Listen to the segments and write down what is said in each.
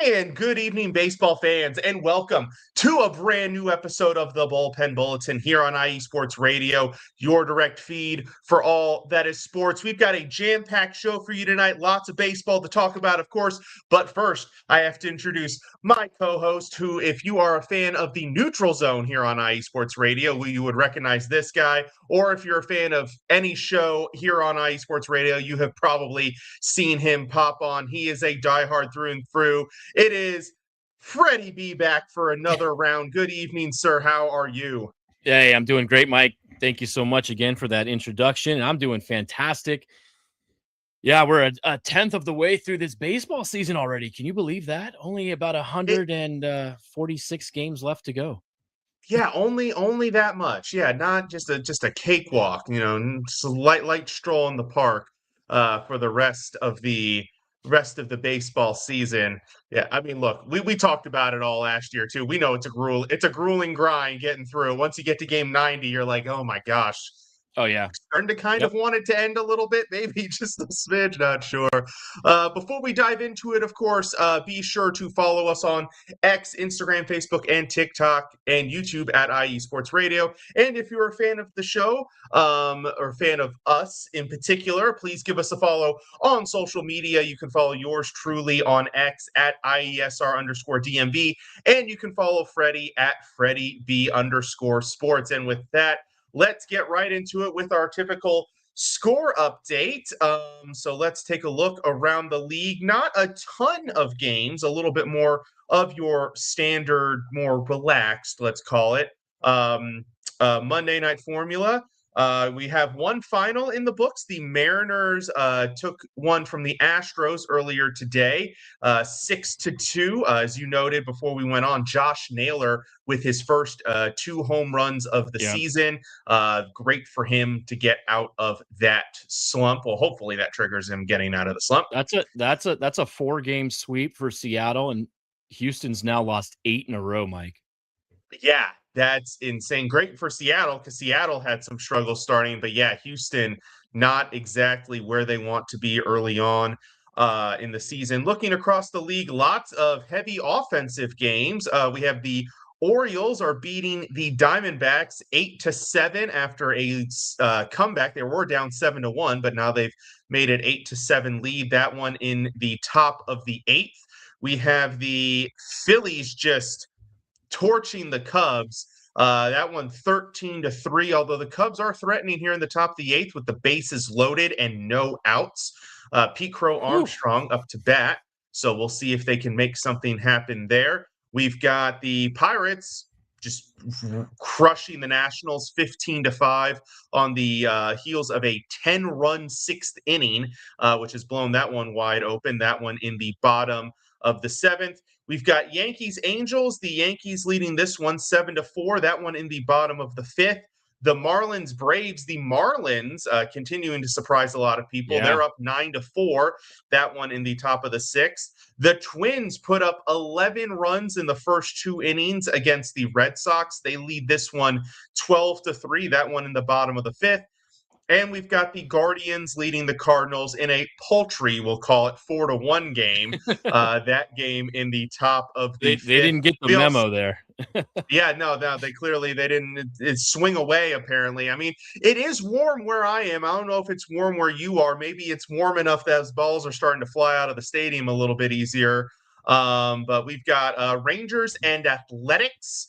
And good evening, baseball fans, and welcome to a brand new episode of the Bullpen Bulletin here on IE Sports Radio, your direct feed for all that is sports. We've got a jam-packed show for you tonight, lots of baseball to talk about, of course. But first, I have to introduce my co-host, who, if you are a fan of the neutral zone here on IE Sports Radio, you would recognize this guy. Or if you're a fan of any show here on IE Sports Radio, you have probably seen him pop on. He is a diehard through and through. It is Freddie B back for another round. Good evening, sir. How are you? Hey, I'm doing great, Mike. Thank you so much again for that introduction. I'm doing fantastic. Yeah, we're a tenth of the way through this baseball season already. Can you believe that? Only about 146 games left to go. Yeah, only that much. Yeah, not just a cakewalk. Just a light stroll in the park for the rest of the baseball season. Yeah, I mean, look, we talked about it all last year too. We know it's a grueling grind getting through. Once you get to game 90, you're like, oh my gosh. Oh, yeah. Starting to kind of want it to end a little bit, maybe just a smidge, not sure. Before we dive into it, of course, be sure to follow us on X, Instagram, Facebook, and TikTok, and YouTube at IE Sports Radio. And if you're a fan of the show, or a fan of us in particular, please give us a follow on social media. You can follow yours truly on X at IESR_DMV, and you can follow Freddie at FreddieB_sports. And with that, let's get right into it with our typical score update. So let's take a look around the league. Not a ton of games, a little bit more of your standard, more relaxed, let's call it, Monday Night Formula. We have one final in the books. The Mariners took one from the Astros earlier today, 6-2. As you noted before we went on, Josh Naylor with his first 2 home runs of the season. Great for him to get out of that slump. Well, hopefully that triggers him getting out of the slump. That's a 4-game sweep for Seattle, and Houston's now lost 8 in a row, Mike. Yeah, that's insane. Great for Seattle because Seattle had some struggles starting. But yeah, Houston not exactly where they want to be early on in the season. Looking across the league, lots of heavy offensive games. We have the Orioles are beating the Diamondbacks 8-7 after a comeback. They were down 7-1, but now they've made it 8-7 lead. That one in the top of the 8th. We have the Phillies just torching the Cubs. That one 13-3, although the Cubs are threatening here in the top of the 8th with the bases loaded and no outs. Pete Crow Armstrong up to bat, so we'll see if they can make something happen there. We've got the Pirates just crushing the Nationals 15-5 on the heels of a 10-run 6th inning, which has blown that one wide open, that one in the bottom of the 7th. We've got Yankees Angels, the Yankees leading this one 7-4, that one in the bottom of the 5th. The Marlins Braves, the Marlins continuing to surprise a lot of people. Yeah. They're up 9-4, that one in the top of the 6th. The Twins put up 11 runs in the first 2 innings against the Red Sox. They lead this one 12-3, that one in the bottom of the 5th. And we've got the Guardians leading the Cardinals in a paltry, we'll call it, 4-1 game. That game in the top of the They didn't get the memo there. Yeah, no, they didn't swing away, apparently. I mean, it is warm where I am. I don't know if it's warm where you are. Maybe it's warm enough that those balls are starting to fly out of the stadium a little bit easier. But we've got Rangers and Athletics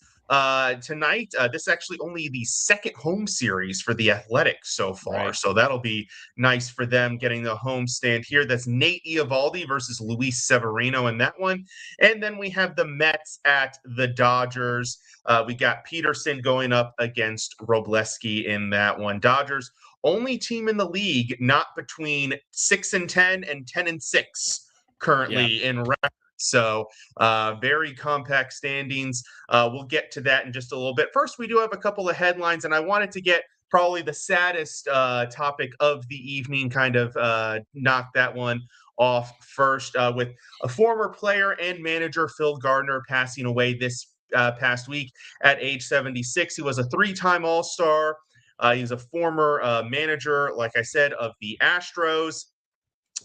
tonight. This is actually only the second home series for the Athletics so far. Right. So that'll be nice for them getting the home stand here. That's Nate Eovaldi versus Luis Severino in that one. And then we have the Mets at the Dodgers. We got Peterson going up against Robleski in that one. Dodgers, only team in the league not between 6-10 and 10-6 currently in record. So very compact standings. We'll get to that in just a little bit. First, we do have a couple of headlines, and I wanted to get probably the saddest topic of the evening, kind of knock that one off first, with a former player and manager, Phil Gardner, passing away this past week at age 76. He was a 3-time All-Star. He's a former manager, like I said, of the Astros,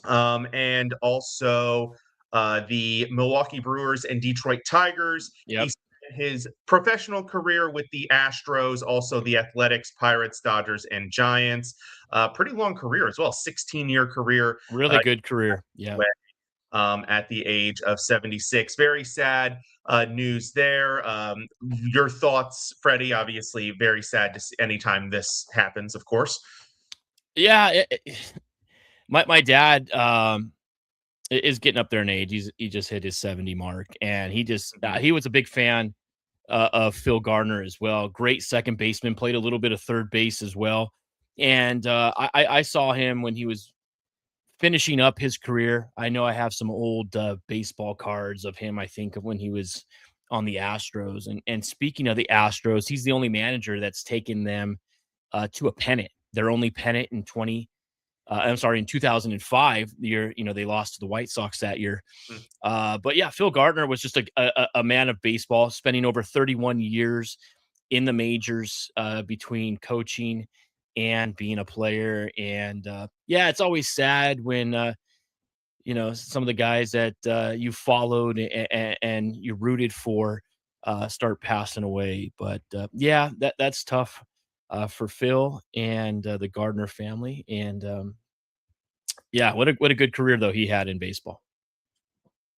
and also the Milwaukee Brewers and Detroit Tigers. Yep. He spent his professional career with the Astros, also the Athletics, Pirates, Dodgers, and Giants. Pretty long career as well, 16-year career. Really good career. Yeah. At the age of 76. Very sad news there. Your thoughts, Freddie? Obviously, very sad to see anytime this happens, of course. Yeah. My dad is getting up there in age. He just hit his 70 mark, and he was a big fan of Phil Garner as well. Great second baseman, played a little bit of third base as well. And I saw him when he was finishing up his career. I know I have some old baseball cards of him, I think, of when he was on the Astros. And speaking of the Astros, he's the only manager that's taken them to a pennant. Their only pennant in 2005, the year, they lost to the White Sox that year. But yeah, Phil Garner was just a man of baseball, spending over 31 years in the majors between coaching and being a player. And yeah, it's always sad when some of the guys that you followed and you rooted for start passing away. But yeah, that's tough for Phil and the Gardner family. And yeah, what a good career though he had in baseball.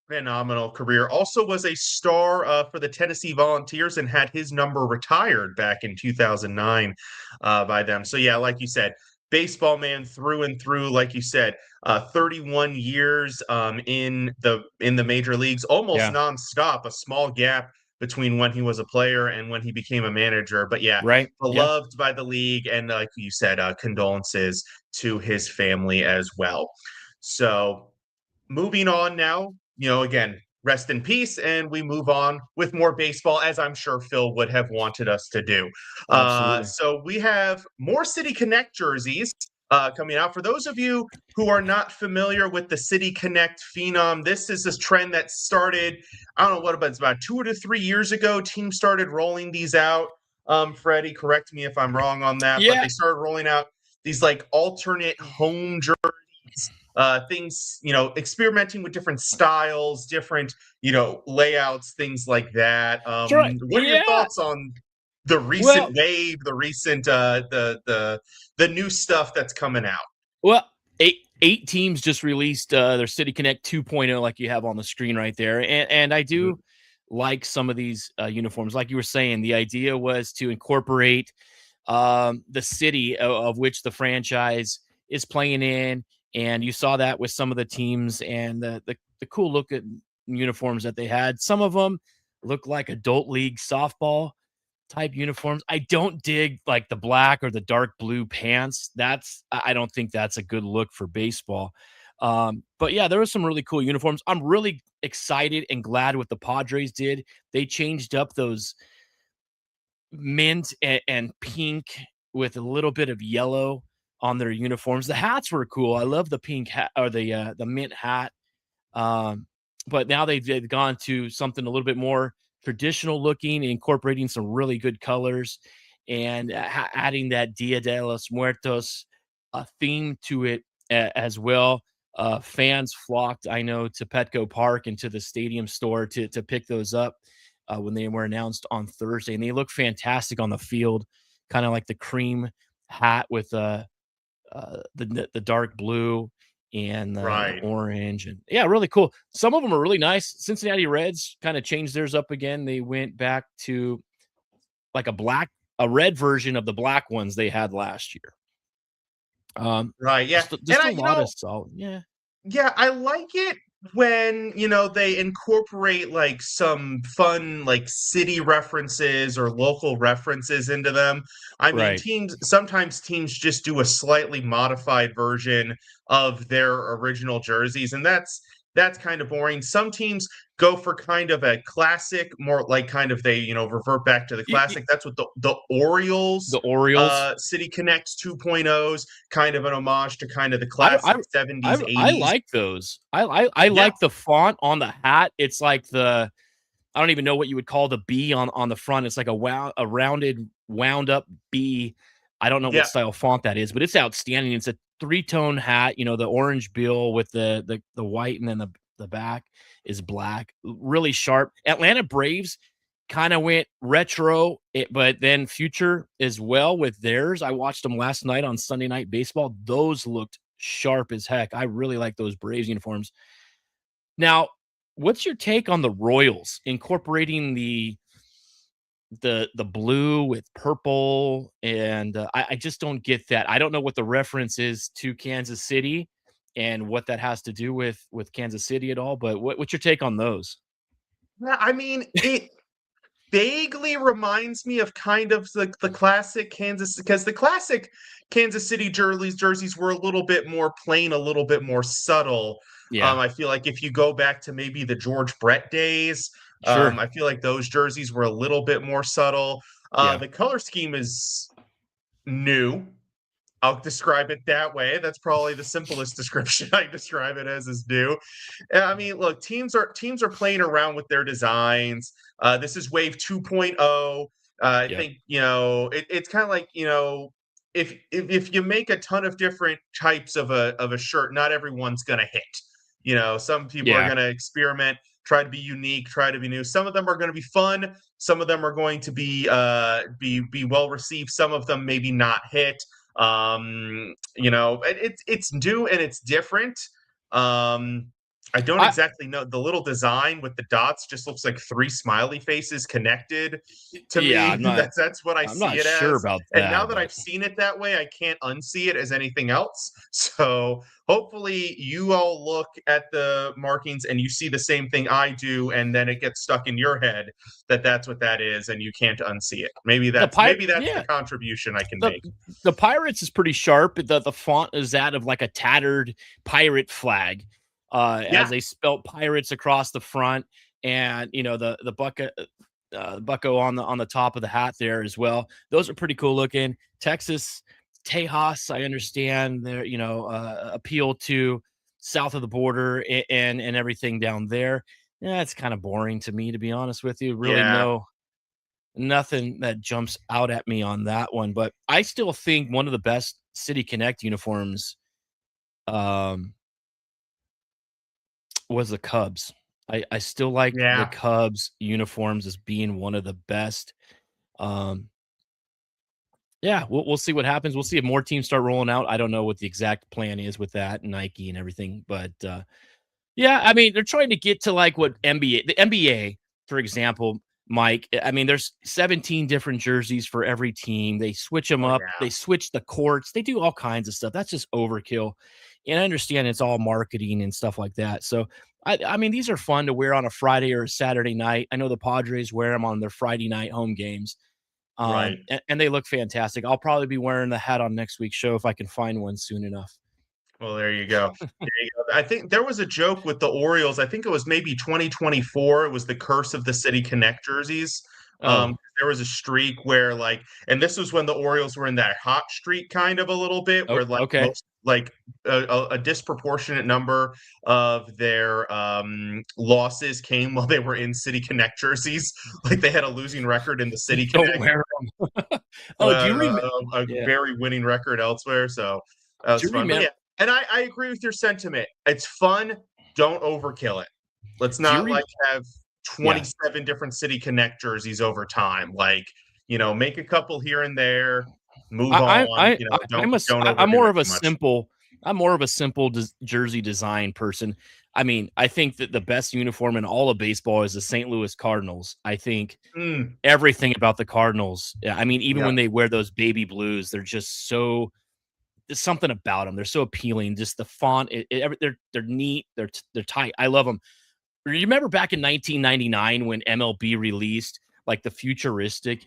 Phenomenal career. Also was a star for the Tennessee Volunteers and had his number retired back in 2009 by them. So yeah, like you said, baseball man through and through. Like you said, 31 years in the major leagues, almost Yeah. nonstop. A small gap between when he was a player and when he became a manager. But yeah, Right. Yeah. beloved by the league, and like you said, condolences to his family as well. So moving on now, again, rest in peace, and we move on with more baseball, as I'm sure Phil would have wanted us to do. Absolutely. So we have more City Connect jerseys coming out. For those of you who are not familiar with the City Connect phenom, this is this trend that started, I don't know what, but it's about 2 to 3 years ago. Teams started rolling these out. Freddie, correct me if I'm wrong on that, but Yeah. they started rolling out these like alternate home jerseys, things, experimenting with different styles, different, layouts, things like that. Sure. What are your Yeah. thoughts on the recent Well, wave, the recent, the new stuff that's coming out? Well, eight teams just released their City Connect 2.0, like you have on the screen right there, and I do like some of these uniforms. Like you were saying, the idea was to incorporate the city of which the franchise is playing in, and you saw that with some of the teams and the cool look at uniforms that they had. Some of them look like adult league softball type uniforms. I don't dig like the black or the dark blue pants. I don't think that's a good look for baseball. But yeah, there were some really cool uniforms. I'm really excited and glad what the Padres did. They changed up those mint and pink with a little bit of yellow on their uniforms. The hats were cool. I love the pink hat or the mint hat. But now they've gone to something a little bit more traditional looking, incorporating some really good colors and adding that Dia de los Muertos theme to it as well. Fans flocked, I know, to Petco Park and to the stadium store to pick those up when they were announced on Thursday, and they look fantastic on the field, kind of like the cream hat with the dark blue and the Right. orange, and yeah, really cool. Some of them are really nice. Cincinnati Reds kind of changed theirs up again. They went back to like a red version of the black ones they had last year. Right. Yeah. Just a lot of solid. Yeah. Yeah, I like it when, they incorporate like some fun like city references or local references into them. I mean, Right. sometimes teams just do a slightly modified version of their original jerseys, and that's kind of boring. Some teams go for kind of a classic, more like kind of they, revert back to the classic. That's what the Orioles The Orioles. City Connects 2.0s, kind of an homage to kind of the I classic 70s, I 80s. like those. I Yeah, like the font on the hat. It's like I don't even know what you would call the B on the front. It's like a rounded, wound up B. I don't know what yeah, style font that is, but it's outstanding. It's a three-tone hat, the orange bill with the white and then the The back is black, really sharp. Atlanta Braves kind of went retro, but then future as well with theirs. I watched them last night on Sunday Night Baseball. Those looked sharp as heck. I really like those Braves uniforms. Now, what's your take on the Royals incorporating the blue with purple? And I just don't get that. I don't know what the reference is to Kansas City and what that has to do with Kansas City at all. But what's your take on those? Yeah, I mean, it vaguely reminds me of kind of the classic Kansas, because the classic Kansas City jerseys were a little bit more plain, a little bit more subtle. Yeah, I feel like if you go back to maybe the George Brett days, sure. I feel like those jerseys were a little bit more subtle. Yeah, The color scheme is new. I'll describe it that way. That's probably the simplest description I describe it as is new. I mean, look, teams are playing around with their designs. This is Wave 2.0. I yep, think it's kind of like if you make a ton of different types of a shirt, not everyone's gonna hit. Some people are yeah. gonna experiment, try to be unique, try to be new. Some of them are going to be fun. Some of them are going to be well received. Some of them maybe not hit. It's new and it's different. I don't I exactly know. The little design with the dots just looks like three smiley faces connected to yeah, me. That's what I I'm see not it sure as. about And now that, that but I've seen it that way, I can't unsee it as anything else. So hopefully you all look at the markings and you see the same thing I do, and then it gets stuck in your head that that's what that is, and you can't unsee it. Maybe the that's pirate, maybe that's the yeah, contribution I can the make. the Pirates is pretty sharp. The font is that of like a tattered pirate flag, as Yeah, they spelt pirates across the front, and the bucko on the top of the hat there as well. Those are pretty cool looking. Texas Tejas, I understand their appeal to south of the border and everything down there. Yeah, it's kind of boring to me, to be honest with you. Really, yeah, nothing that jumps out at me on that one. But I still think one of the best City Connect uniforms um, was the Cubs. I still like the yeah. Cubs uniforms as being one of the best. Um, yeah, we'll see what happens. We'll see if more teams start rolling out. I don't know what the exact plan is with that, Nike and everything, but yeah, I mean, they're trying to get to like what the NBA, for example, Mike. I mean, there's 17 different jerseys for every team. They switch them Oh up, yeah. they switch the courts, they do all kinds of stuff. That's just overkill. And I understand it's all marketing and stuff like that. So I mean, these are fun to wear on a Friday or a Saturday night. I know the Padres wear them on their Friday night home games. Right. And they look fantastic. I'll probably be wearing the hat on next week's show if I can find one soon enough. Well, there you go. There you go. I think there was a joke with the Orioles. I think it was maybe 2024. It was the curse of the City Connect jerseys. Oh, There was a streak where and this was when the Orioles were in that hot streak kind of a little bit, where okay. most a disproportionate number of their losses came while they were in City Connect jerseys. Like they had a losing record in the City Don't Connect, wear them. Oh, do you remember? a Yeah. very winning record elsewhere. So that Do was you fun. But remember? yeah, and I agree with your sentiment. It's fun. Don't overkill it. Let's Do you not re have Yeah. 27 different City Connect jerseys over time. Make a couple here and there, move on. I'm Overdo more it of a too much. simple jersey design person. I mean, I think that the best uniform in all of baseball is the St. Louis Cardinals. I think Mm, everything about the Cardinals. Yeah, I mean, even yeah. when they wear those baby blues, they're just so there's something about them. They're so appealing. Just the font, they're neat. They're tight. I love them. Remember back in 1999 when MLB released like the futuristic,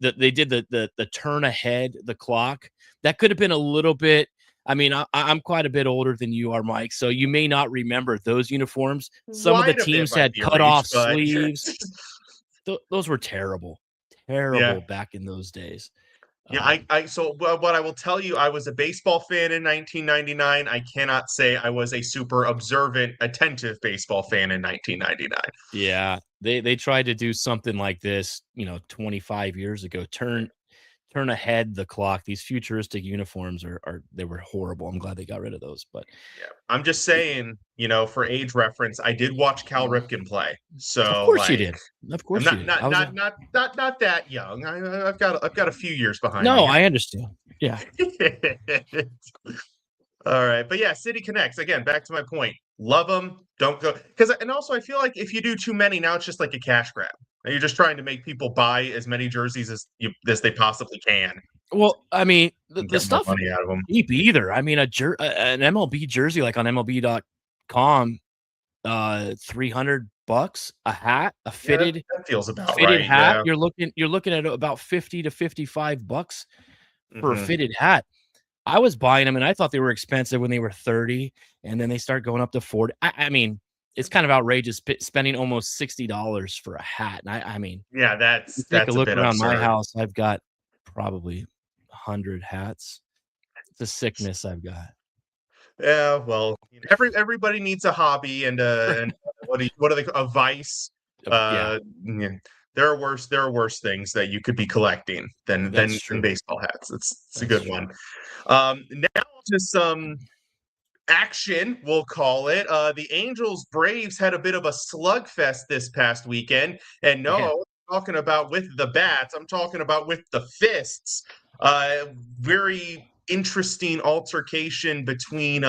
they did the turn ahead the clock. That could have been a little bit. I mean, I'm quite a bit older than you are, Mike, so you may not remember those uniforms. Some of the Quite a bit teams might had be a cut reach, off but sleeves. Those were terrible, yeah. terrible back in those days. Yeah, Um, what I will tell you, I was a baseball fan in 1999. I cannot say I was a super observant, attentive baseball fan in 1999. yeah, they tried to do something like this, 25 years ago. turn ahead the clock. These futuristic uniforms they were horrible. I'm glad they got rid of those. But Yeah, I'm just saying, for age reference, I did watch Cal Ripken play, of so course you like, did. Of I'm course you not did. not not not not not that young. I've got a few years behind me No, here. I understand. Yeah. All right, but yeah, City Connects again. Back to my point. Love them. Don't go and also I feel like if you do too many, now it's just like a cash grab. You're just trying to make people buy as many jerseys as they possibly can Well, I mean, and the get more stuff money out of them. cheap either. I mean, an MLB jersey like on MLB.com, $300 a hat, a Yeah, fitted that feels about fitted right. hat. Yeah. You're looking at about 50 to $55 for a Hmm. fitted hat. I was buying them and I thought they were expensive when they were 30, and then they start going up to 40. I mean, it's kind of outrageous spending almost $60 for a hat. And I mean, Yeah, you take a that's a look bit around my absurd. house, I've got probably 100 hats. It's a sickness I've got. Yeah, well, everybody needs a hobby and what do they a vice? Yeah, Yeah, there are worse things that you could be collecting that's than true. baseball hats. It's a That's good true. one. Now to some action, we'll call it. The Angels Braves had a bit of a slugfest this past weekend, and no, I Man, wasn't talking about with the bats. I'm talking about with the fists. Very interesting altercation between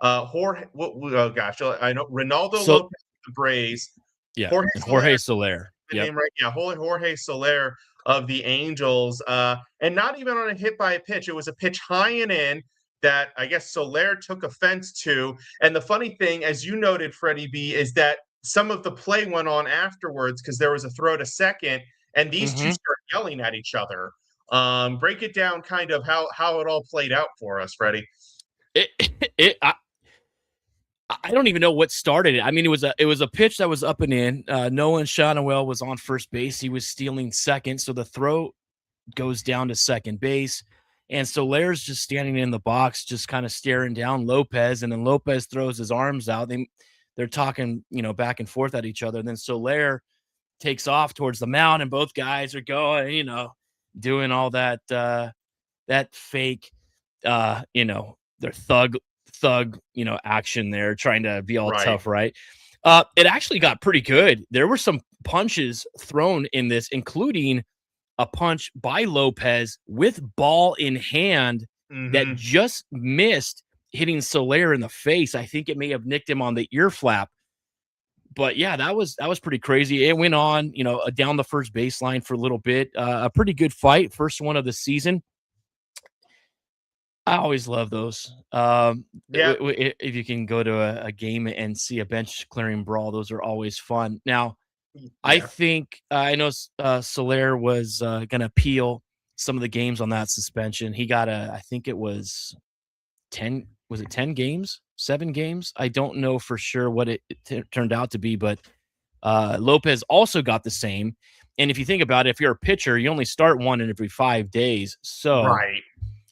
Jorge. Oh gosh, I know Ronaldo so Lopez of the Braves, yeah, Jorge and Soler, Jorge Soler. the Yep. name right? Yeah, Jorge Soler of the Angels, and not even on a hit by a pitch. It was a pitch high and in that I guess Soler took offense to. And the funny thing, as you noted, Freddie B, is that some of the play went on afterwards because there was a throw to second, and these two Mm-hmm. start yelling at each other. Break it down, kind of how it all played out for us, Freddie. It, it, I don't even know what started it. I mean, it was a pitch that was up and in. Noah Shanaway was on first base. He was stealing second, so the throw goes down to second base. And Soler's just standing in the box, just kind of staring down Lopez. And then Lopez throws his arms out. They're talking, back and forth at each other. And then Soler takes off towards the mound, and both guys are going, doing all that fake, their thug, action there, trying to be all Right. tough, right? It actually got pretty good. There were some punches thrown in this, including a punch by Lopez with ball in hand that Hmm. just missed hitting Soler in the face. I think it may have nicked him on the ear flap. But yeah, that was pretty crazy. It went on, down the first baseline for a little bit. A pretty good fight, first one of the season. I always love those. Yeah. If you can go to a game and see a bench clearing brawl, those are always fun. Now, I Yeah. think I know Soler was going to appeal some of the games on that suspension. He got I think it was 10. Was it 10 games? 7 games? I don't know for sure what it turned out to be, but Lopez also got the same. And if you think about it, if you're a pitcher, you only start one in every 5 days. So Right.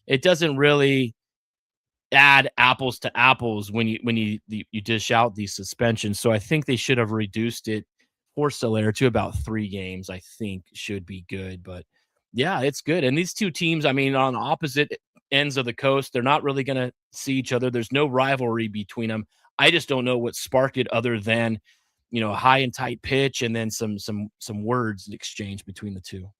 it doesn't really add apples to apples when you dish out these suspensions. So I think they should have reduced it for Soler to about 3 games. I think should be good, but yeah, it's good. And these two teams, I mean, on opposite ends of the coast, they're not really going to see each other. There's no rivalry between them. I just don't know what sparked it other than, a high and tight pitch and then some words exchanged between the two.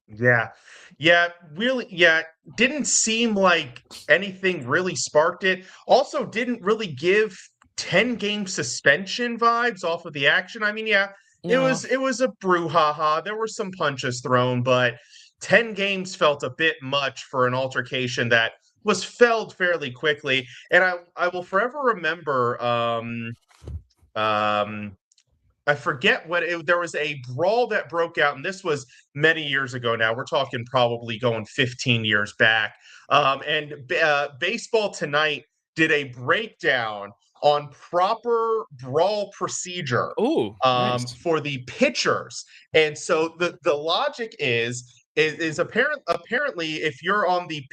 Yeah. Yeah, really, yeah, didn't seem like anything really sparked it. Also didn't really give 10-game suspension vibes off of the action. I mean, yeah, it No. was it was a brouhaha. There were some punches thrown, but 10 games felt a bit much for an altercation that was felled fairly quickly. And I will forever remember um I forget there was a brawl that broke out, and this was many years ago now. We're talking probably going 15 years back. And Baseball Tonight did a breakdown on proper brawl procedure Oh, nice. for the pitchers. And so the logic is apparently if you're on the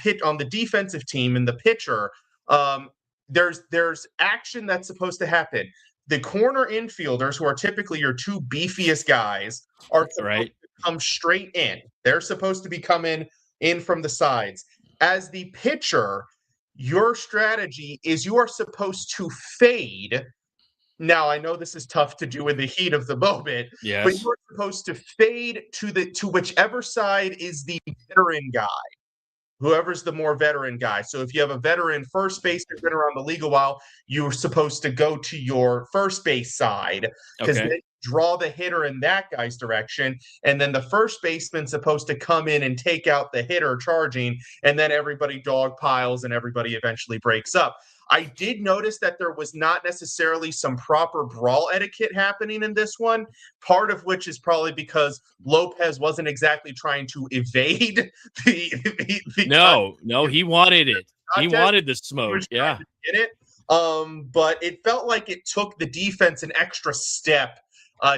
defensive team and the pitcher, um, there's action that's supposed to happen. The corner infielders, who are typically your two beefiest guys, are supposed Right. come straight in. They're supposed to be coming in from the sides. As the pitcher, your strategy is you are supposed to fade. Now, I know this is tough to do in the heat of the moment, but Yes. you're supposed to fade to whichever side is the veteran guy, whoever's the more veteran guy. So if you have a veteran first base that's been around the league a while, you're supposed to go to your first base side because Okay. they draw the hitter in that guy's direction. And then the first baseman's supposed to come in and take out the hitter charging. And then everybody dog piles and everybody eventually breaks up. I did notice that there was not necessarily some proper brawl etiquette happening in this one, part of which is probably because Lopez wasn't exactly trying to evade No, he wanted it. He contest. wanted the He smoke. was Yeah. trying to get it. But it felt like it took the defense an extra step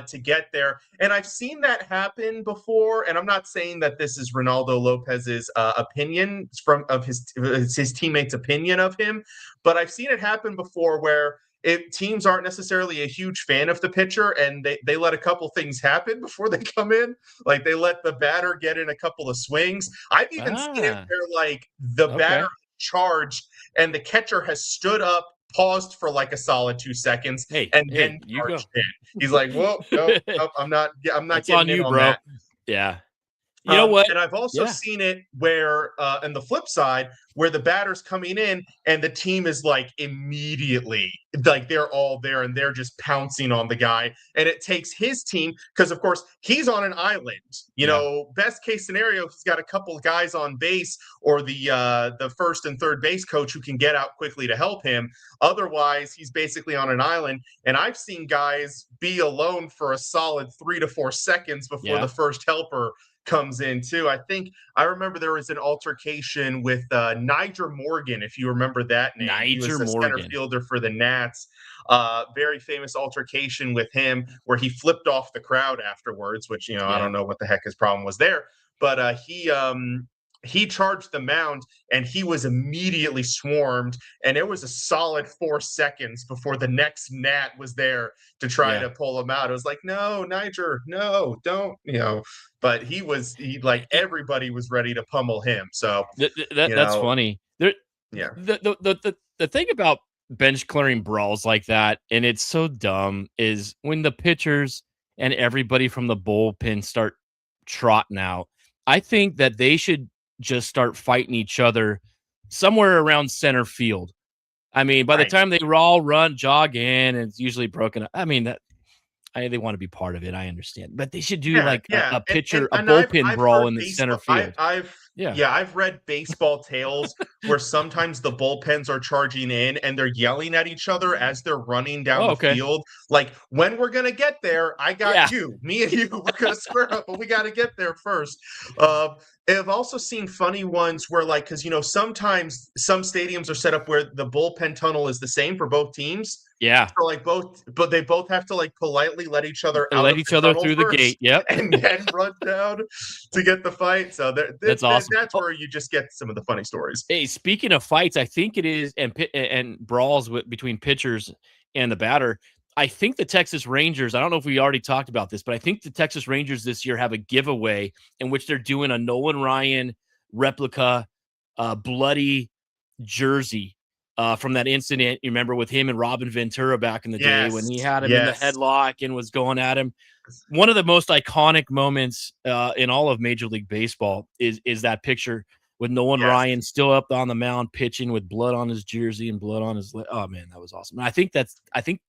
to get there. And I've seen that happen before. And I'm not saying that this is Ronaldo Lopez's opinion of his teammates' opinion of him, but I've seen it happen before where teams aren't necessarily a huge fan of the pitcher and they let a couple things happen before they come in. Like they let the batter get in a couple of swings. I've even seen it where like the batter charged and the catcher has stood up, paused for like a solid 2 seconds, and then you go. charged in. He's like, "Well, no, I'm not That's getting on in you, on bro." that." Yeah. You know what? And I've also seen it where, on the flip side, where the batter's coming in and the team is like immediately, like they're all there and they're just pouncing on the guy. And it takes his team, because of course he's on an island. Best case scenario, he's got a couple of guys on base or the first and third base coach who can get out quickly to help him. Otherwise, he's basically on an island. And I've seen guys be alone for a solid 3 to 4 seconds before the first helper comes in too. I remember there was an altercation with Niger Morgan, if you remember that name. He was a center fielder for the Nats. Very famous altercation with him where he flipped off the crowd afterwards, which I don't know what the heck his problem was there. But he charged the mound and he was immediately swarmed, and it was a solid 4 seconds before the next Nat was there to try to pull him out. It was like, no, Niger, no, don't, but everybody was ready to pummel him. So that's funny. The thing about bench clearing brawls like that, and it's so dumb, is when the pitchers and everybody from the bullpen start trotting out. I think that they should just start fighting each other somewhere around center field. I mean, by the time they all jog in, and it's usually broken up. I mean, they want to be part of it. I understand, but they should do a bullpen brawl in the center field. I've read baseball tales where sometimes the bullpens are charging in and they're yelling at each other as they're running down the field. Like, when we're going to get there, I got you, me and you, we're going to square up, but we got to get there first. I've also seen funny ones where, because sometimes some stadiums are set up where the bullpen tunnel is the same for both teams. Yeah. So but they both have to politely let each other out. Let each other through the gate. Yep. And then run down to get the fight. So that's awesome. That's where you just get some of the funny stories. Hey, speaking of fights, I think it is and brawls between pitchers and the batter. I think the Texas Rangers, I don't know if we already talked about this, but I think the Texas Rangers this year have a giveaway in which they're doing a Nolan Ryan replica bloody jersey from that incident. You remember with him and Robin Ventura back in the day when he had him in the headlock and was going at him. One of the most iconic moments in all of Major League Baseball is that picture with Nolan Ryan still up on the mound pitching with blood on his jersey and blood on his leg. Oh man, that was awesome. And I think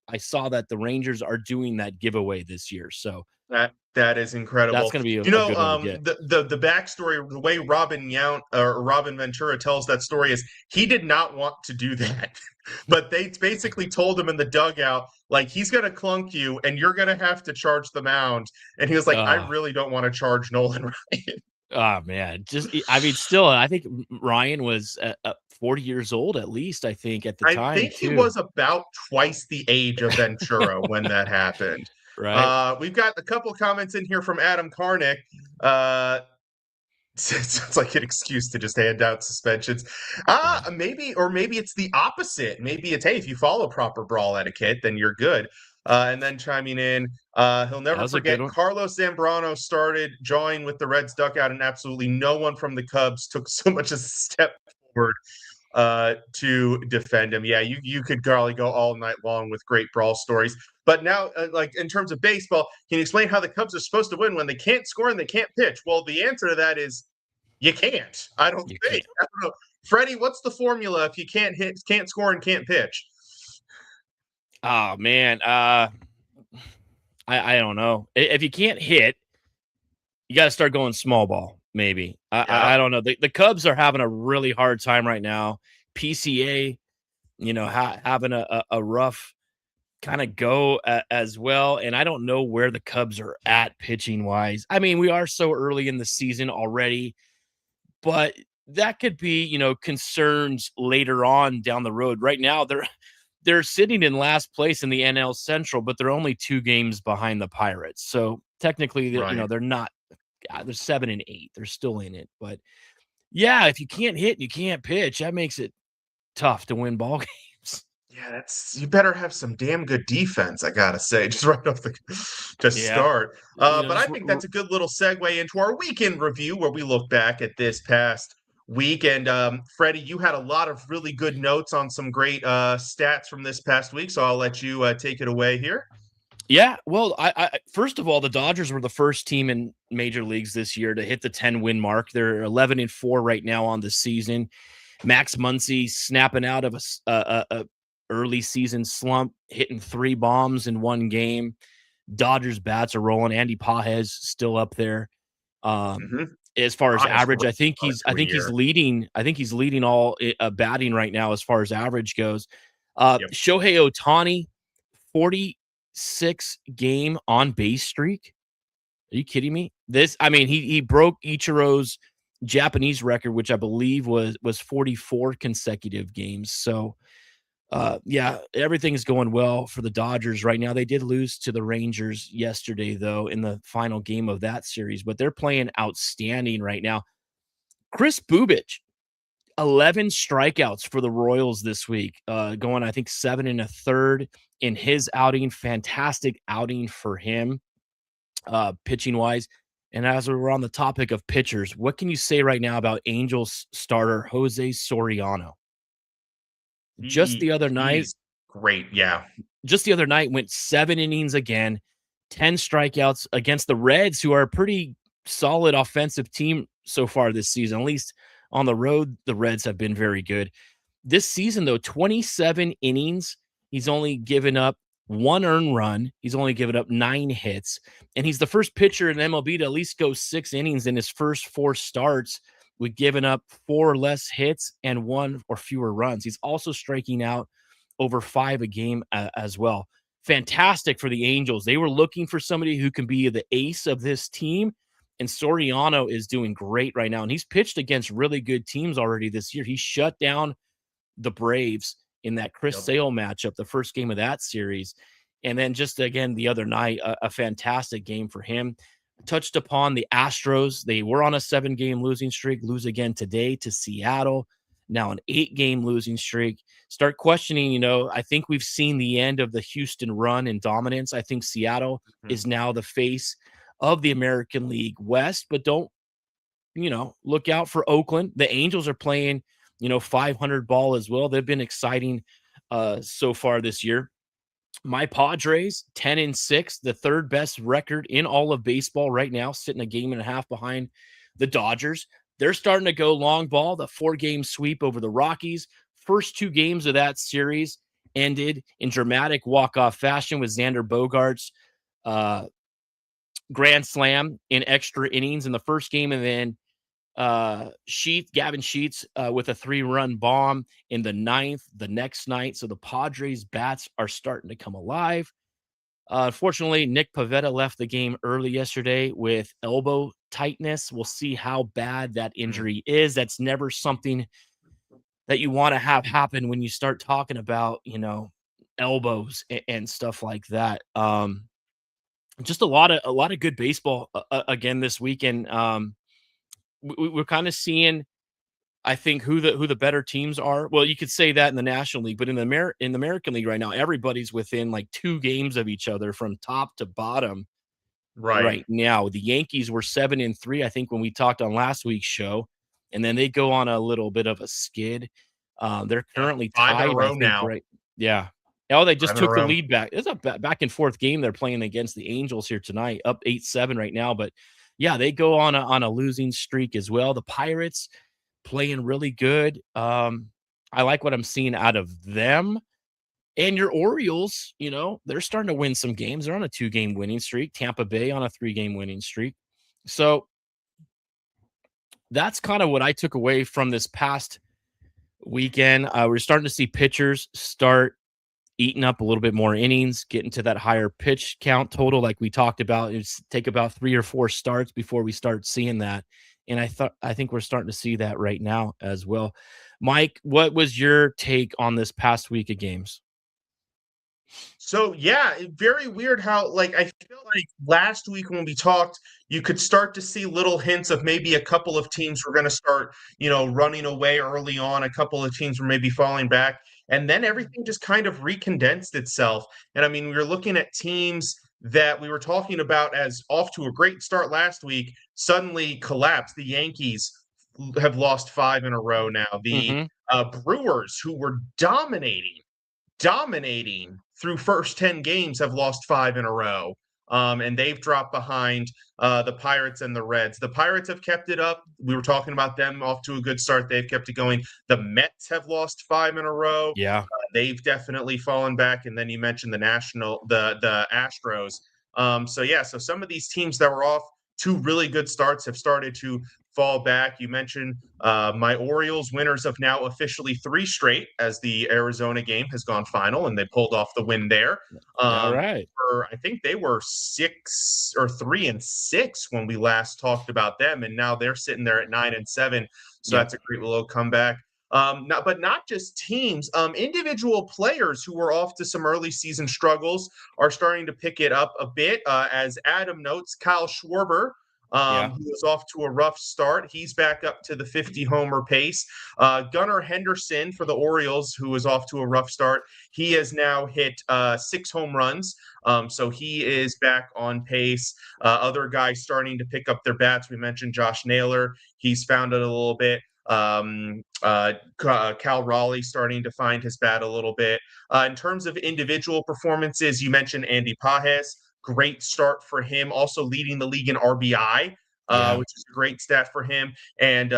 I saw that the Rangers are doing that giveaway this year. So that is incredible. That's going to be a good one to get. The backstory, the way Robin Ventura tells that story is he did not want to do that, but they basically told him in the dugout, like, he's going to clunk you and you're going to have to charge the mound. And he was like, I really don't want to charge Nolan Ryan. Oh man, still, I think Ryan was 40 years old at least. I think at the time. I think he was about twice the age of Ventura when that happened. Right. We've got a couple comments in here from Adam Karnick. Sounds like an excuse to just hand out suspensions. Maybe it's the opposite. Maybe it's, hey, if you follow proper brawl etiquette, then you're good. And then chiming in, he'll That never was a good forget one. Carlos Zambrano started jawing with the Reds dugout, and absolutely no one from the Cubs took so much as a step forward to defend him. Yeah, you could probably go all night long with great brawl stories. But now, like in terms of baseball, can you explain how the Cubs are supposed to win when they can't score and they can't pitch? Well, the answer to that is you can't. I don't You think. can't. I don't know. Freddie, what's the formula if you can't score, and can't pitch? Oh man, I don't know. If you can't hit, you got to start going small ball. Maybe I Yeah, don't know. The Cubs are having a really hard time right now. PCA, having a rough kind of go as well. And I don't know where the Cubs are at pitching wise. I mean, we are so early in the season already, but that could be, concerns later on down the road. Right now, they're sitting in last place in the NL Central, but they're only 2 games behind the Pirates. So technically, right. they're not. They're 7-8. They're still in it, but yeah, if you can't hit and you can't pitch, that makes it tough to win ball games. Yeah, that's you better have some damn good defense, I gotta say, just right off the to Yeah, start. But I just think that's a good little segue into our weekend review where we look back at this past week. And Freddie, you had a lot of really good notes on some great stats from this past week, so I'll let you take it away here. Yeah, well, I first of all, the Dodgers were the first team in major leagues this year to hit the 10-win mark. They're 11-4 right now on the season. Max Muncy snapping out of a early season slump, hitting 3 bombs in 1 game. Dodgers bats are rolling. Andy Pages still up there. Um, Mm-hmm. as far as Eyes average, really on a I think he's career. leading. I think he's leading all batting right now as far as average goes. Yep. Shohei Ohtani, 46 game on base streak. Are you kidding me? I mean, he broke Ichiro's Japanese record, which I believe was 44 consecutive games. So yeah, everything's going well for the Dodgers right now. They did lose to the Rangers yesterday, though, in the final game of that series, but they're playing outstanding right now. Chris Bubich, 11 strikeouts for the Royals this week, going, I think, 7 1/3 in his outing. Fantastic outing for him, pitching wise. And as we're on the topic of pitchers, what can you say right now about Angels starter Jose Soriano? Just He the other night, he's great. Yeah. went 7 innings again, 10 strikeouts against the Reds, who are a pretty solid offensive team so far this season. At least on the road, the Reds have been very good. This season, though, 27 innings. He's only given up 1 earned run. He's only given up 9 hits. And he's the first pitcher in MLB to at least go 6 innings in his first 4 starts with giving up 4 or less hits and 1 or fewer runs. He's also striking out over 5 a game as well. Fantastic for the Angels. They were looking for somebody who can be the ace of this team, and Soriano is doing great right now. And he's pitched against really good teams already this year. He shut down the Braves in that Chris Yep. Sale matchup, the first game of that series. And then just again the other night, a fantastic game for him. Touched upon the Astros. They were on a 7-game losing streak, lose again today to Seattle. Now an 8-game losing streak. Start questioning, I think we've seen the end of the Houston run and dominance. I think Seattle Mhm. is now the face of the American League West, but don't, look out for Oakland. The Angels are playing, 500 ball as well. They've been exciting so far this year. My Padres, 10-6, the 3rd best record in all of baseball right now, sitting a game and a half behind the Dodgers. They're starting to go long ball, the 4-game sweep over the Rockies. First 2 games of that series ended in dramatic walk-off fashion with Xander Bogaerts' grand slam in extra innings in the first game, and then Gavin Sheets with a 3-run bomb in the 9th the next night. So the Padres bats are starting to come alive. Unfortunately, Nick Pivetta left the game early yesterday with elbow tightness. We'll see how bad that Mm. injury is. That's never something that you want to have happen when you start talking about, elbows and stuff like that. Just a lot of good baseball again this weekend. We're kind of seeing I think who the better teams are. Well, you could say that in the National League, but in the American League right now, everybody's within like 2 games of each other from top to bottom Right. right now. The Yankees were 7-3, I think, when we talked on last week's show, and then they go on a little bit of a skid. They're Yeah. currently 5 in a tied, I row think, now. right? Yeah. Oh, they 5 just in a took the row. lead back. It's a back and forth game they're playing against the Angels here tonight, up 8-7 right now. But yeah, they go on a losing streak as well. The Pirates playing really good. I like what I'm seeing out of them. And your Orioles, they're starting to win some games. They're on a 2-game winning streak. Tampa Bay on a 3-game winning streak. So that's kind of what I took away from this past weekend. We're starting to see pitchers start eating up a little bit more innings, getting to that higher pitch count total, like we talked about. It's take about 3 or 4 starts before we start seeing that. And I think we're starting to see that right now as well. Mike, what was your take on this past week of games? So yeah, very weird how I feel like last week when we talked, you could start to see little hints of maybe a couple of teams were going to start, running away early on. A couple of teams were maybe falling back, and then everything just kind of recondensed itself. And I mean, we were looking at teams that we were talking about as off to a great start last week, suddenly collapsed. The Yankees have lost 5 in a row now. The Mm-hmm. Brewers, who were dominating through first 10 games, have lost 5 in a row. And they've dropped behind the Pirates and the Reds. The Pirates have kept it up. We were talking about them off to a good start. They've kept it going. The Mets have lost 5 in a row. Yeah. They've definitely fallen back. And then you mentioned the Astros. So some of these teams that were off to really good starts have started to fall back. You mentioned my Orioles, winners of now officially 3 straight, as the Arizona game has gone final, and they pulled off the win there. All right. I think they were 3-6 when we last talked about them, and now they're sitting there at 9-7. So Yep. that's a great little comeback. Not just teams, individual players who were off to some early season struggles are starting to pick it up a bit. As Adam notes, Kyle Schwarber, Yeah. who was off to a rough start, he's back up to the 50 homer pace. Gunnar Henderson for the Orioles, who was off to a rough start, he has now hit 6 home runs. So he is back on pace. Other guys starting to pick up their bats. We mentioned Josh Naylor. He's found it a little bit. Cal Raleigh starting to find his bat a little bit. In terms of individual performances, you mentioned Andy Pajes. Great start for him. Also leading the league in RBI, Yeah. which is a great stat for him. And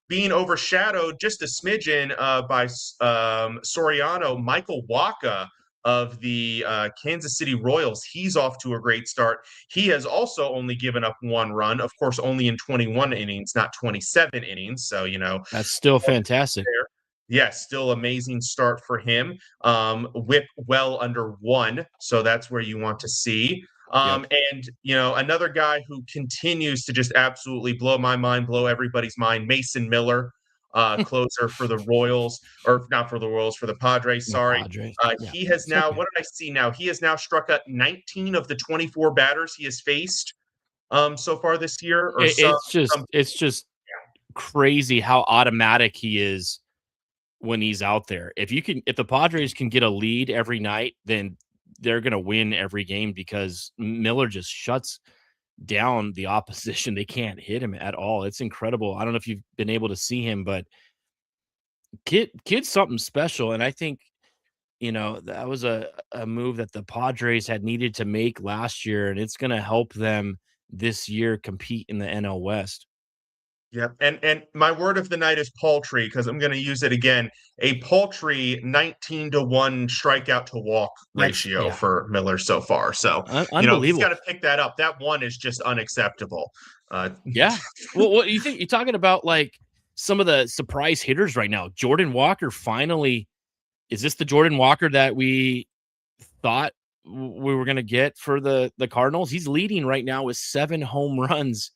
being overshadowed just a smidgen by Soriano, Michael Wacha of the Kansas City Royals. He's off to a great start. He has also only given up 1 run, of course, only in 21 innings, not 27 innings. So, That's still fantastic. there. Yes, still amazing start for him. Whip well under 1, so that's where you want to see. Yep. And another guy who continues to just absolutely blow my mind, blow everybody's mind, Mason Miller, closer for the Royals, or not for the Royals, for the Padres. The Sorry. Padres. Yeah. He has It's now, okay. what did I see now? He has now struck out 19 of the 24 batters he has faced so far this year, or It's just crazy how automatic he is when he's out there. If the Padres can get a lead every night, then they're going to win every game because Miller just shuts down the opposition. They can't hit him at all. It's incredible. I don't know if you've been able to see him, but kid's something special. And I think, that was a move that the Padres had needed to make last year, and it's going to help them this year compete in the NL West. Yep. And my word of the night is paltry, because I'm going to use it again. A paltry 19-1 strikeout to walk ratio Yeah, for Miller so far. So, he's got unbelievable. to pick that up. That one is just unacceptable. Yeah. Well, what you think? You're talking about like some of the surprise hitters right now. Jordan Walker finally, is this the Jordan Walker that we thought we were going to get for the Cardinals? He's leading right now with 7 home runs.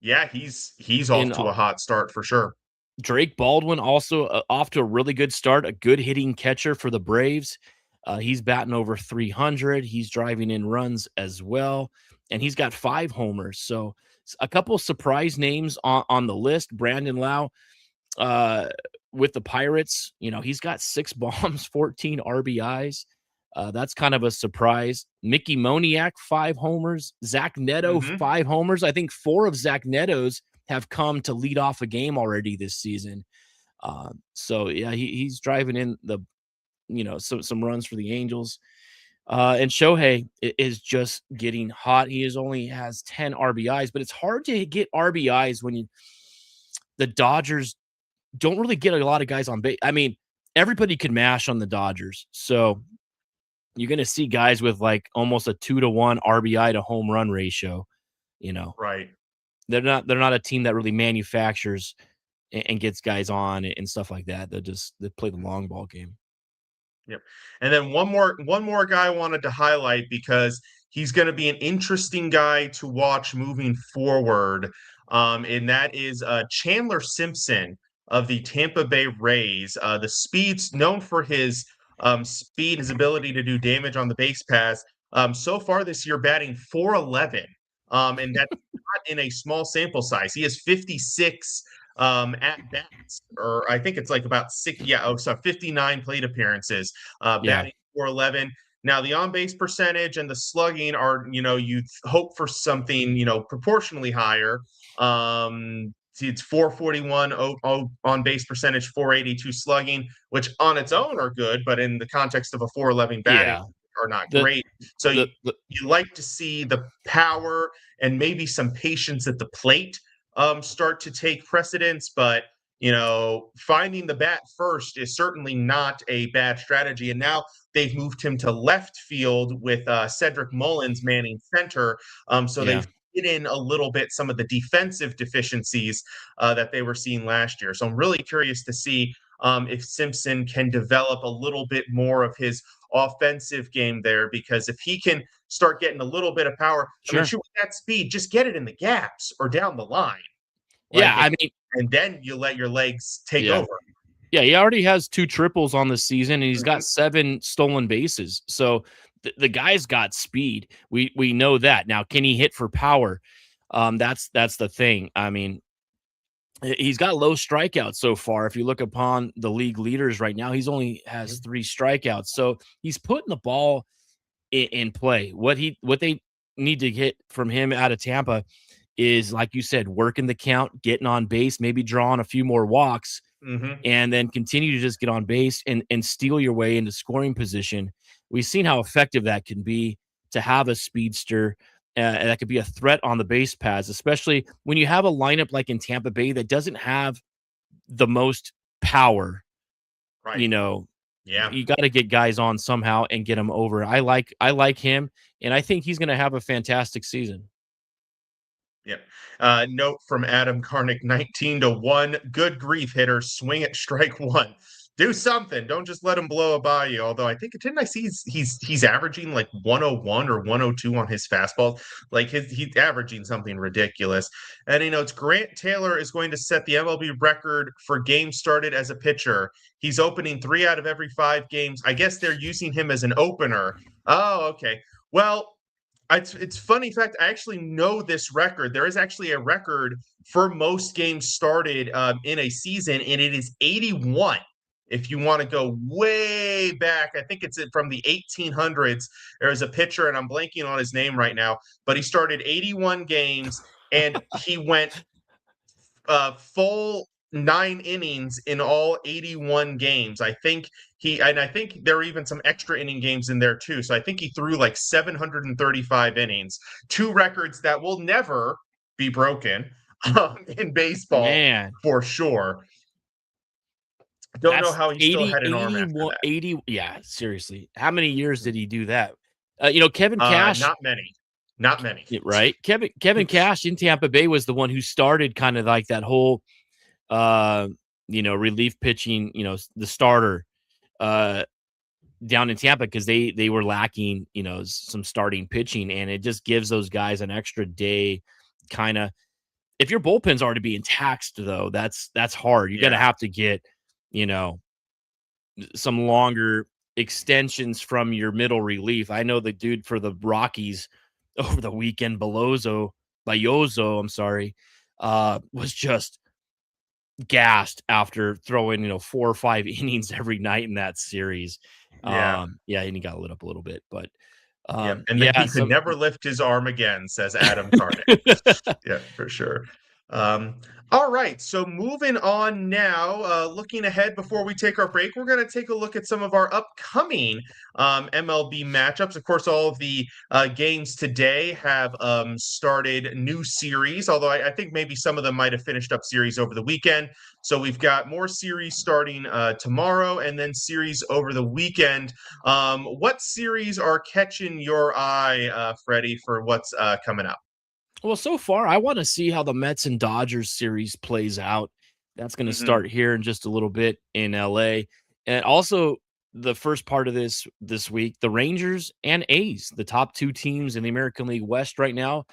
Yeah, he's off In to a hot start for sure. Drake Baldwin also off to a really good start, a good hitting catcher for the Braves. He's batting over 300. He's driving in runs as well, and he's got 5 homers. So a couple of surprise names on the list. Brandon Lau, uh, with the Pirates. He's got 6 bombs, 14 RBIs. That's kind of a surprise. Mickey Moniak, 5 homers. Zach Neto, Hmm. 5 homers. I think 4 of Zach Neto's have come to lead off a game already this season. So yeah, he's driving in some runs for the Angels. And Shohei is just getting hot. He only has 10 RBIs, but it's hard to get RBIs when the Dodgers don't really get a lot of guys on base. I mean, everybody can mash on the Dodgers. So you're going to see guys with like almost a 2-to-1 RBI to home run ratio. You know, Right. they're not a team that really manufactures and gets guys on and stuff like that. They play the long ball game. Yep. And then one more guy I wanted to highlight because he's going to be an interesting guy to watch moving forward. And that is Chandler Simpson of the Tampa Bay Rays. The speed's known for his speed, his ability to do damage on the base pass. So far this year, batting 411. And that's not in a small sample size. He has 56 at bats, or I think it's like about six, yeah, so 59 plate appearances, Yeah. batting 411. Now the on-base percentage and the slugging are, you hope for something, proportionally higher. It's 441 on base percentage, 482 slugging, which on its own are good, but in the context of a 411 batting Yeah. are not The great. So the, the you like to see the power and maybe some patience at the plate start to take precedence, but finding the bat first is certainly not a bad strategy. And now they've moved him to left field with Cedric Mullins manning center. So yeah. they've hit in a little bit some of the defensive deficiencies that they were seeing last year. So I'm really curious to see if Simpson can develop a little bit more of his offensive game there, because if he can start getting a little bit of power, I mean, Sure. shoot, with that speed, just get it in the gaps or down the line. Yeah, Like, I mean, and then you let your legs take yeah. over. Yeah, he already has 2 triples on the season, and he's got Mhm. 7 stolen bases. So the guy's got speed. We know that. Now, can he hit for power? That's the thing. I mean, he's got low strikeouts so far. If you look upon the league leaders right now, he's only has 3 strikeouts. So he's putting the ball in play. What they need to get from him out of Tampa is, like you said, working the count, getting on base, maybe drawing a few more walks, Mhm. and then continue to just get on base and steal your way into scoring position. We've seen how effective that can be to have a speedster and that could be a threat on the base paths, especially when you have a lineup like in Tampa Bay that doesn't have the most power. Right. You know, Yeah. you got to get guys on somehow and get them over. I like him, and I think he's going to have a fantastic season. Yep. Note from Adam Karnick, 19-1. Good grief, hitter. Swing at strike one. Do something. Don't just let him blow it by you. Although I think, didn't I see he's averaging like 101 or 102 on his fastball. Like he's averaging something ridiculous. And it's Grant Taylor is going to set the MLB record for games started as a pitcher. He's opening 3 out of every 5 games. I guess they're using him as an opener. Oh, okay. Well, it's funny fact. I actually know this record. There is actually a record for most games started in a season, and it is 81. If you want to go way back, I think it's from the 1800s. There's a pitcher, and I'm blanking on his name right now, but he started 81 games, and he went full 9 innings in all 81 games. I think I think there are even some extra inning games in there too. So I think he threw like 735 innings, 2 records that will never be broken in baseball Man, for sure. Don't know that's how he still 80, had an arm after 81, that. 80. Yeah, seriously. How many years did he do that? Kevin Cash, Not many. Not many. right? Kevin Cash in Tampa Bay was the one who started kind of like that whole relief pitching, the starter uh down in Tampa because they were lacking, some starting pitching, and it just gives those guys an extra day kind of. If your bullpen's already being taxed though, that's hard. You're gonna Yeah. have to get, you know, some longer extensions from your middle relief. I know the dude for the Rockies over the weekend, Bayozo, I'm sorry, was just gassed after throwing 4 or 5 innings every night in that series. Yeah. Yeah, and he got lit up a little bit, but Yep, and then yeah, he could some never lift his arm again, says Adam Carnick. Yeah, for sure. Um, all right, so moving on now, looking ahead before we take our break, we're going to take a look at some of our upcoming MLB matchups. Of course, all of the games today have started new series, although I think maybe some of them might have finished up series over the weekend. So we've got more series starting tomorrow and then series over the weekend. What series are catching your eye, Freddie, for what's coming up? Well, so far, I want to see how the Mets and Dodgers series plays out. That's going to Hmm. start here in just a little bit in LA. And also the first part of this week, the Rangers and A's, the top 2 teams in the American League West right now.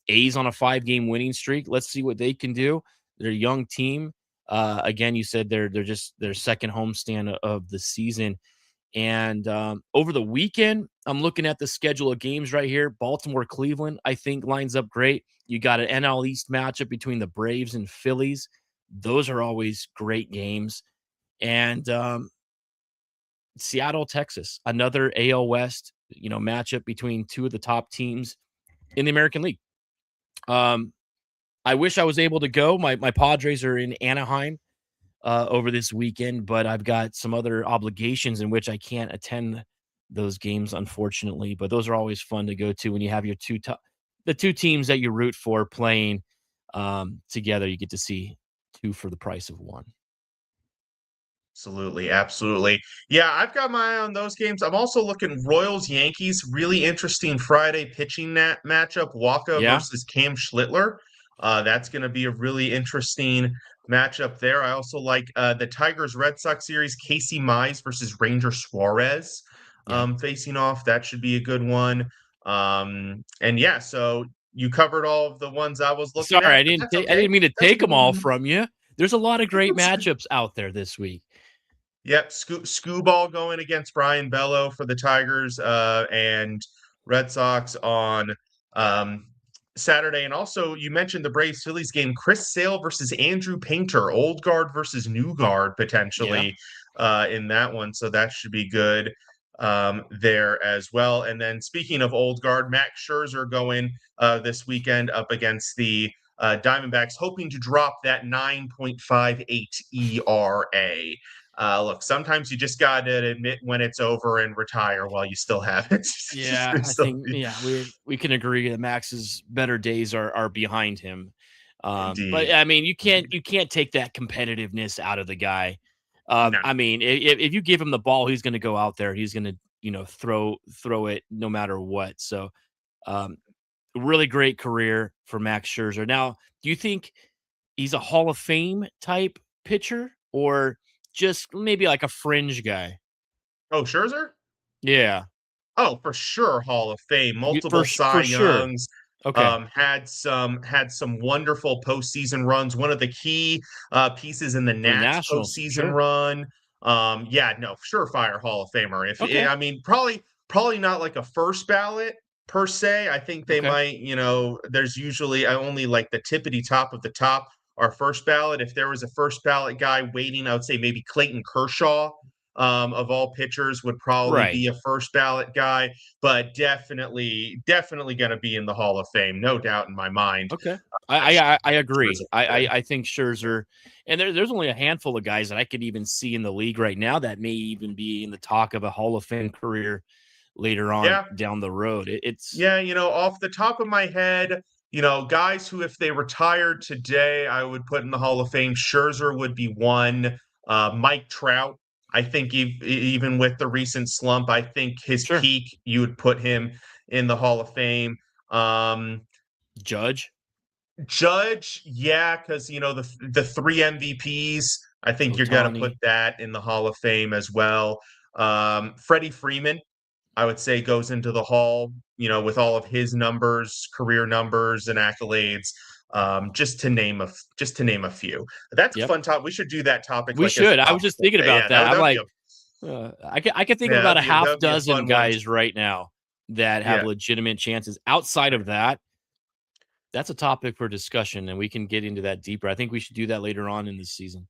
A's on a 5-game winning streak. Let's see what they can do. They're a young team. Again, you said they're just their second homestand of the season. And over the weekend, I'm looking at the schedule of games right here. Baltimore, Cleveland, I think lines up great. You got an NL East matchup between the Braves and Phillies. Those are always great games. And Seattle, Texas, another AL West, matchup between 2 of the top teams in the American League. I wish I was able to go. My Padres are in Anaheim over this weekend, but I've got some other obligations in which I can't attend those games, unfortunately. But those are always fun to go to when you have your the 2 teams that you root for playing together. You get to see 2 for the price of 1. Absolutely, absolutely. Yeah, I've got my eye on those games. I'm also looking Royals Yankees, really interesting Friday pitching matchup. Waka Yeah, versus Cam Schlittler. That's going to be a really interesting matchup there. I also like the Tigers Red Sox series, Casey Mize versus Ranger Suarez yeah. facing off. That should be a good one. And yeah, so you covered all of the ones I was looking Sorry, at, but that's I okay. didn't mean to That's take them all from you. There's a lot of great matchups out there this week. Yep, Scooball going against Brian Bello for the Tigers and Red Sox on um, Saturday. And also, you mentioned the Braves Phillies game: Chris Sale versus Andrew Painter, old guard versus new guard Yeah. potentially in that one. So that should be good there as well. And then speaking of old guard, Max Scherzer going this weekend up against the Diamondbacks, hoping to drop that 9.58 ERA. Look, sometimes you just got to admit when it's over and retire while you still have it. Yeah, I Still think we can agree that Max's better days are behind him. But indeed. I mean, you can't Indeed. you can't take that competitiveness out of the guy. No. I mean, if you give him the ball, he's going to go out there. He's going to throw it no matter what. So, um, really great career for Max Scherzer. Now, do you think he's a Hall of Fame type pitcher or just maybe like a fringe guy? Oh, Scherzer? Yeah, Oh, for sure, Hall of Fame, multiple Cy for sure. Youngs, Okay. had some wonderful postseason runs. One of the key pieces in the For the Nats Nationals, postseason sure. run. Yeah, no, surefire Hall of Famer. If Okay, I mean, probably not like a first ballot per se. I think they okay. might. There's usually I only like the tippity top of the top are first ballot. If there was a first ballot guy waiting, I would say maybe Clayton Kershaw of all pitchers would probably Right. be a first ballot guy, but definitely going to be in the Hall of Fame, no doubt in my mind. Okay. That Sh- I agree. Scherzer would. I think Scherzer and there's only a handful of guys that I could even see in the league right now that may even be in the talk of a Hall of Fame career later on Yeah, down the road. It's yeah. Off the top of my head, guys who, if they retired today, I would put in the Hall of Fame. Scherzer would be one. Mike Trout. I think even with the recent slump, I think his sure. peak, you would put him in the Hall of Fame. Um, Judge. Judge, yeah, because the 3 MVPs. I think you're gonna put Otani. that in the Hall of Fame as well. Freddie Freeman, I would say, goes into the Hall. With all of his numbers, career numbers, and accolades. Just to name a few. That's a Yep. fun topic. We should do that topic We like as should. a I was topic just one thinking day. about Yeah, that. I'm that'd be like, a I can think of yeah, about a half that'd be a dozen fun one. guys right now that have Yeah. legitimate chances. Outside of that, that's a topic for discussion, and we can get into that deeper. I think we should do that later on in this season.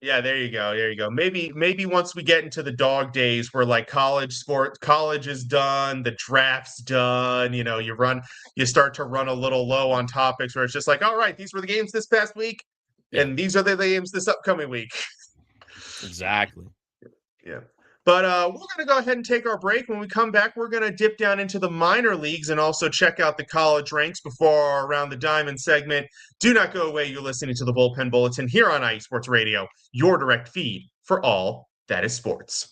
Yeah, there you go. There you go. Maybe once we get into the dog days where like college is done, the draft's done, you start to run a little low on topics where it's just like, all right, these were the games this past week, and these are the games this upcoming week. Exactly. Yeah. But we're going to go ahead and take our break. When we come back, we're going to dip down into the minor leagues and also check out the college ranks before our Around the Diamond segment. Do not go away. You're listening to the Bullpen Bulletin here on IE Sports Radio, your direct feed for all that is sports.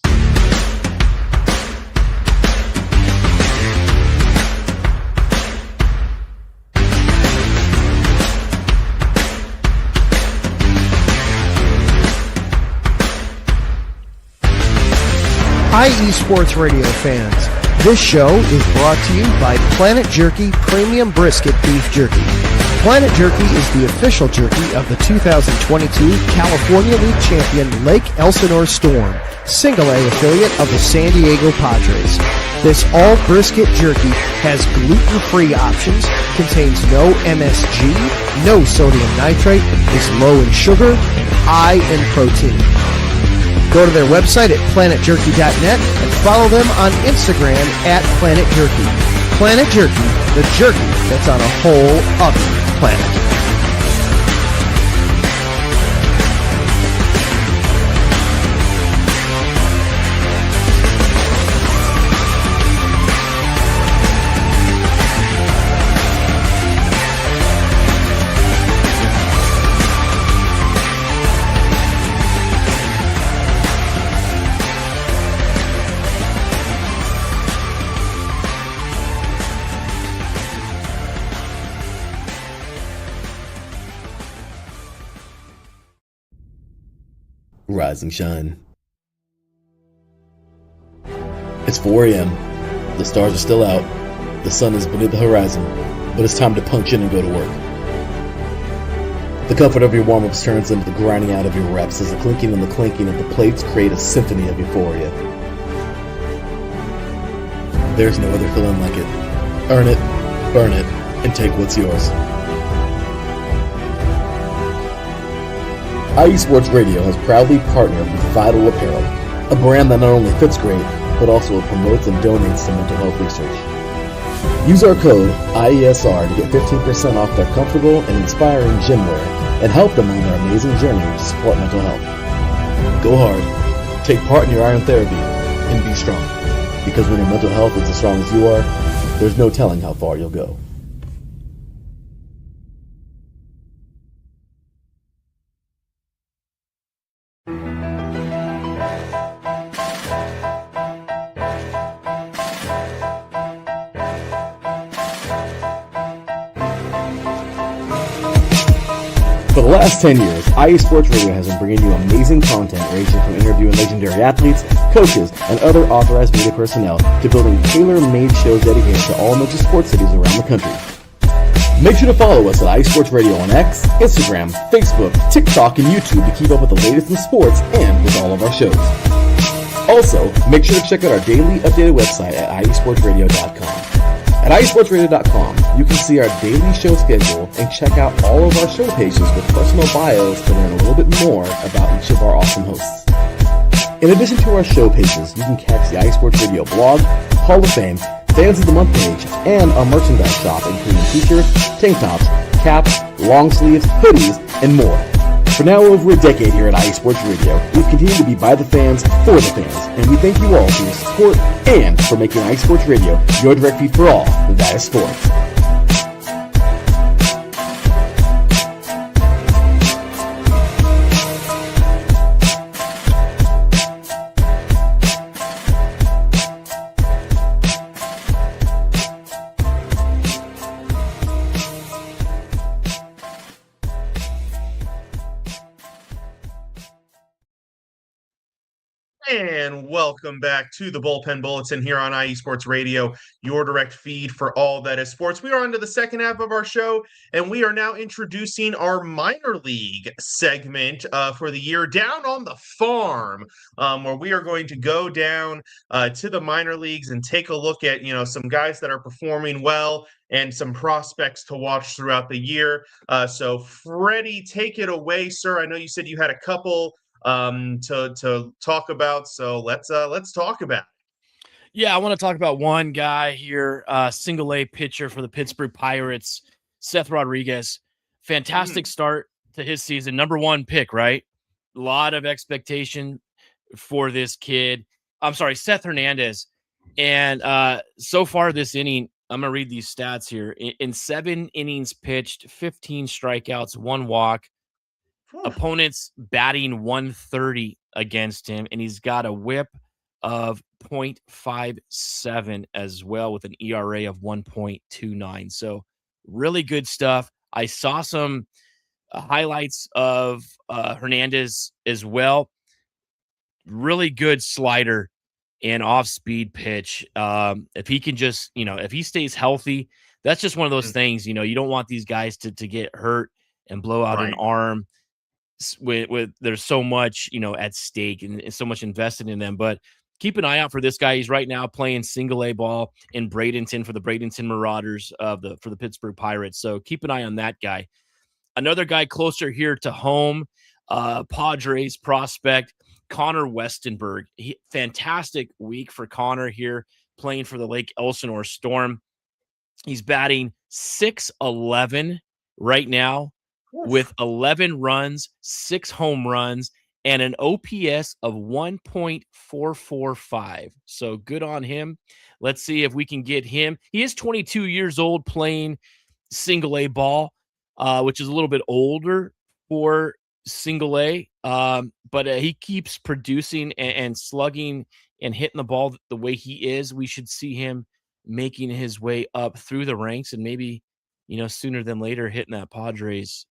IE Sports Radio fans, this show is brought to you by Planet Jerky Premium Brisket Beef Jerky. Planet Jerky is the official jerky of the 2022 California League champion Lake Elsinore Storm, single-A affiliate of the San Diego Padres. This all-brisket jerky has gluten-free options, contains no MSG, no sodium nitrate, is low in sugar, and high in protein. Go to their website at planetjerky.net and follow them on Instagram at Planet Jerky. Planet Jerky, the jerky that's on a whole other planet. Rise and shine. It's 4 a.m. The stars are still out. The sun is beneath the horizon, but it's time to punch in and go to work. The comfort of your warm-ups turns into the grinding out of your reps as the clinking and the clanking of the plates create a symphony of euphoria. There's no other feeling like it. Earn it, burn it, and take what's yours. IE Sports Radio has proudly partnered with Vital Apparel, a brand that not only fits great, but also promotes and donates to mental health research. Use our code IESR to get 15% off their comfortable and inspiring gym wear and help them on their amazing journey to support mental health. Go hard, take part in your iron therapy, and be strong. Because when your mental health is as strong as you are, there's no telling how far you'll go. For the last 10 years, IE Sports Radio has been bringing you amazing content ranging from interviewing legendary athletes, coaches, and other authorized media personnel to building tailor-made shows dedicated to all major sports cities around the country. Make sure to follow us at IE Sports Radio on X, Instagram, Facebook, TikTok, and YouTube to keep up with the latest in sports and with all of our shows. Also, make sure to check out our daily updated website at iesportsradio.com. At iesportsradio.com, you can see our daily show schedule and check out all of our show pages with personal bios to learn a little bit more about each of our awesome hosts. In addition to our show pages, you can catch the IE Sports Radio blog, Hall of Fame, Fans of the Month page, and our merchandise shop including t-shirts, tank tops, caps, long sleeves, hoodies, and more. For now over a decade here at IE Sports Radio, we've continued to be by the fans, for the fans, and we thank you all for your support and for making IE Sports Radio your direct feed for all that is sports. And welcome back to the Bullpen Bulletin here on IE Sports Radio, your direct feed for all that is sports. We are on to the second half of our show, and we are now introducing our minor league segment for the year, Down on the Farm, where we are going to go down to the minor leagues and take a look at, some guys that are performing well and some prospects to watch throughout the year. So Freddie, take it away, sir. I know you said you had a couple to talk about, so let's talk about it. Yeah, I want to talk about one guy here, single A pitcher for the Pittsburgh Pirates, Seth Rodriguez. Fantastic start to his season. Number one pick, right? A lot of expectation for this kid. I'm sorry, Seth Hernandez. And so far this inning, I'm going to read these stats here. In 7 innings pitched, 15 strikeouts, 1 walk. Opponents batting 130 against him, and he's got a whip of 0.57 as well, with an ERA of 1.29. So really good stuff. I saw some highlights of Hernandez as well. Really good slider and off-speed pitch. If he can just, if he stays healthy, that's just one of those things, you don't want these guys to get hurt and blow out an arm. With there's so much at stake and so much invested in them, but keep an eye out for this guy. He's right now playing single A ball in Bradenton for the Bradenton Marauders for the Pittsburgh Pirates. So keep an eye on that guy. Another guy closer here to home, Padres prospect Connor Westenberg. Fantastic week for Connor here, playing for the Lake Elsinore Storm. He's batting .611 right now, with 11 runs, 6 home runs, and an OPS of 1.445. So good on him. Let's see if we can get him. He is 22 years old, playing single A ball, which is a little bit older for single A. But he keeps producing and slugging and hitting the ball the way he is. We should see him making his way up through the ranks and maybe, sooner than later hitting that Padres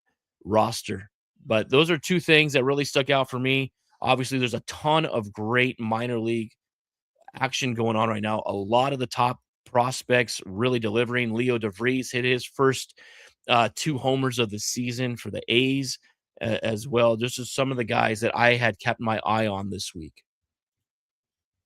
roster. But those are two things that really stuck out for me. Obviously, there's a ton of great minor league action going on right now. A lot of the top prospects really delivering. Leo DeVries hit his first 2 homers of the season for the A's as well. Just as some of the guys that I had kept my eye on this week.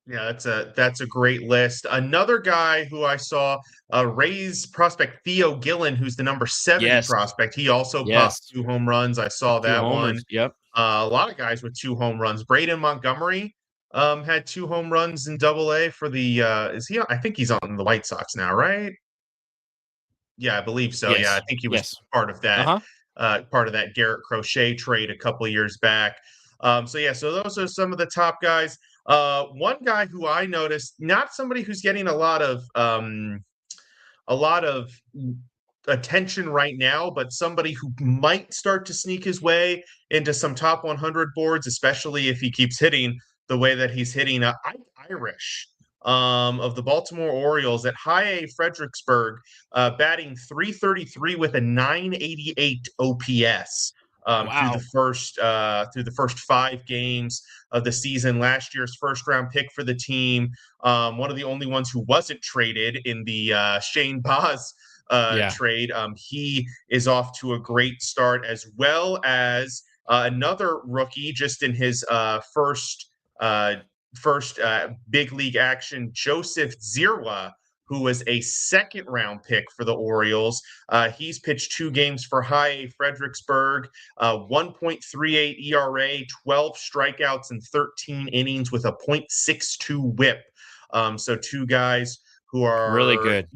Yeah, that's a great list. Another guy who I saw, Rays prospect Theo Gillen, who's the number 70 prospect. He also popped 2 home runs. I saw that one. Yep. A lot of guys with 2 home runs. Braden Montgomery had 2 home runs in Double-A for the. I think he's on the White Sox now, right? Yeah, I believe so. Yes. Yeah, I think he was part of that. Part of that Garrett Crochet trade a couple of years back. So those are some of the top guys. One guy who I noticed, not somebody who's getting a lot of attention right now, but somebody who might start to sneak his way into some top 100 boards, especially if he keeps hitting the way that he's hitting. Ike Irish of the Baltimore Orioles at High A Fredericksburg, batting .333 with a .988 OPS. Through the first 5 games of the season. Last year's first-round pick for the team. One of the only ones who wasn't traded in the Shane Baz trade. He is off to a great start, as well as another rookie just in his first big league action, Joseph Zirwa, who was a second-round pick for the Orioles. He's pitched 2 games for High A Fredericksburg, 1.38 ERA, 12 strikeouts in 13 innings with a .62 whip. So 2 guys who are really good,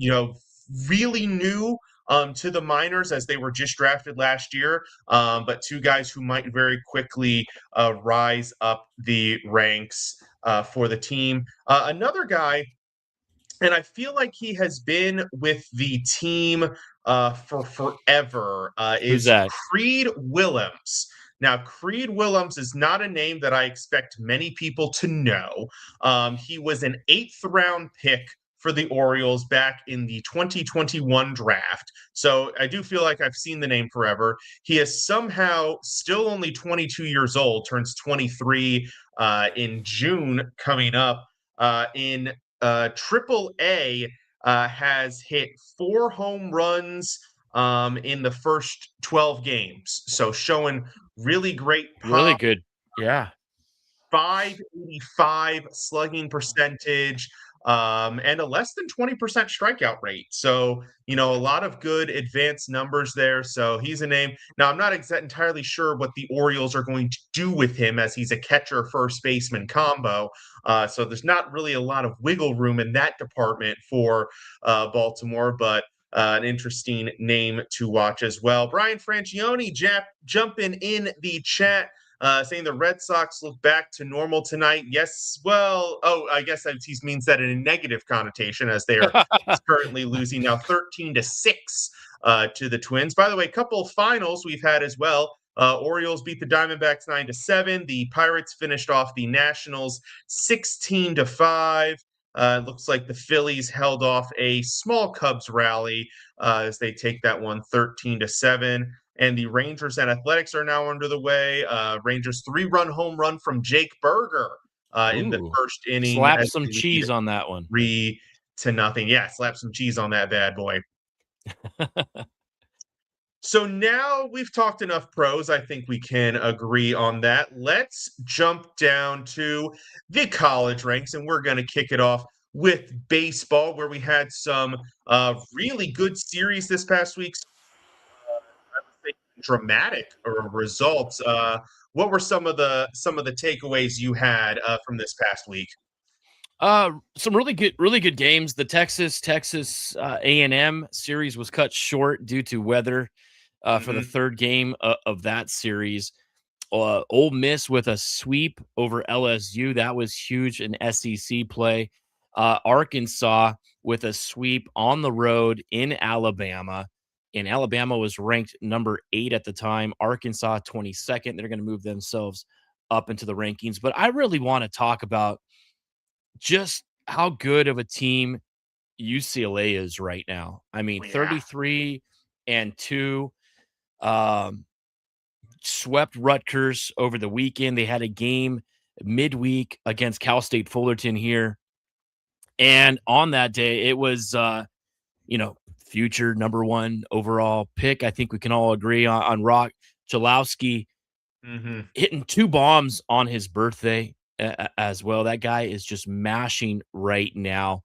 really new to the minors, as they were just drafted last year, but 2 guys who might very quickly rise up the ranks for the team. Another guy, and I feel like he has been with the team for forever, is Creed Willems. Now, Creed Willems is not a name that I expect many people to know. He was an 8th-round pick for the Orioles back in the 2021 draft. So I do feel like I've seen the name forever. He is somehow still only 22 years old, turns 23 in June coming up. In Triple A, has hit 4 home runs in the first 12 games. So showing really great Really pop. good. Yeah. 585 slugging percentage, and a less than 20% strikeout rate. So, a lot of good advanced numbers there. So he's a name. Now, I'm not entirely sure what the Orioles are going to do with him, as he's a catcher first baseman combo. So there's not really a lot of wiggle room in that department for Baltimore, but an interesting name to watch as well. Brian Francione jumping in the chat. Saying the Red Sox look back to normal tonight. Yes, well, I guess he means that in a negative connotation, as they are currently losing now 13-6 to the Twins. By the way, a couple finals we've had as well. Orioles beat the Diamondbacks 9-7. The Pirates finished off the Nationals 16-5. It looks like the Phillies held off a small Cubs rally as they take that one 13-7. And the Rangers and Athletics are now under the way. Rangers 3-run home run from Jake Berger in the first inning. Slap some cheese on that one. 3-0. Yeah, slap some cheese on that bad boy. So now we've talked enough pros. I think we can agree on that. Let's jump down to the college ranks, and we're going to kick it off with baseball, where we had some really good series this past week. Dramatic results. What were some of the takeaways you had from this past week? Some really good games. The Texas A&M series was cut short due to weather for the third game of that series. Ole Miss with a sweep over LSU. That was huge in SEC play. Arkansas with a sweep on the road in Alabama. And Alabama was ranked number 8 at the time. Arkansas 22nd. They're going to move themselves up into the rankings. But I really want to talk about just how good of a team UCLA is right now. I mean, 33-2, swept Rutgers over the weekend. They had a game midweek against Cal State Fullerton here. And on that day, it was, future number 1 overall pick. I think we can all agree on Rock Chalowski hitting 2 bombs on his birthday as well. That guy is just mashing right now.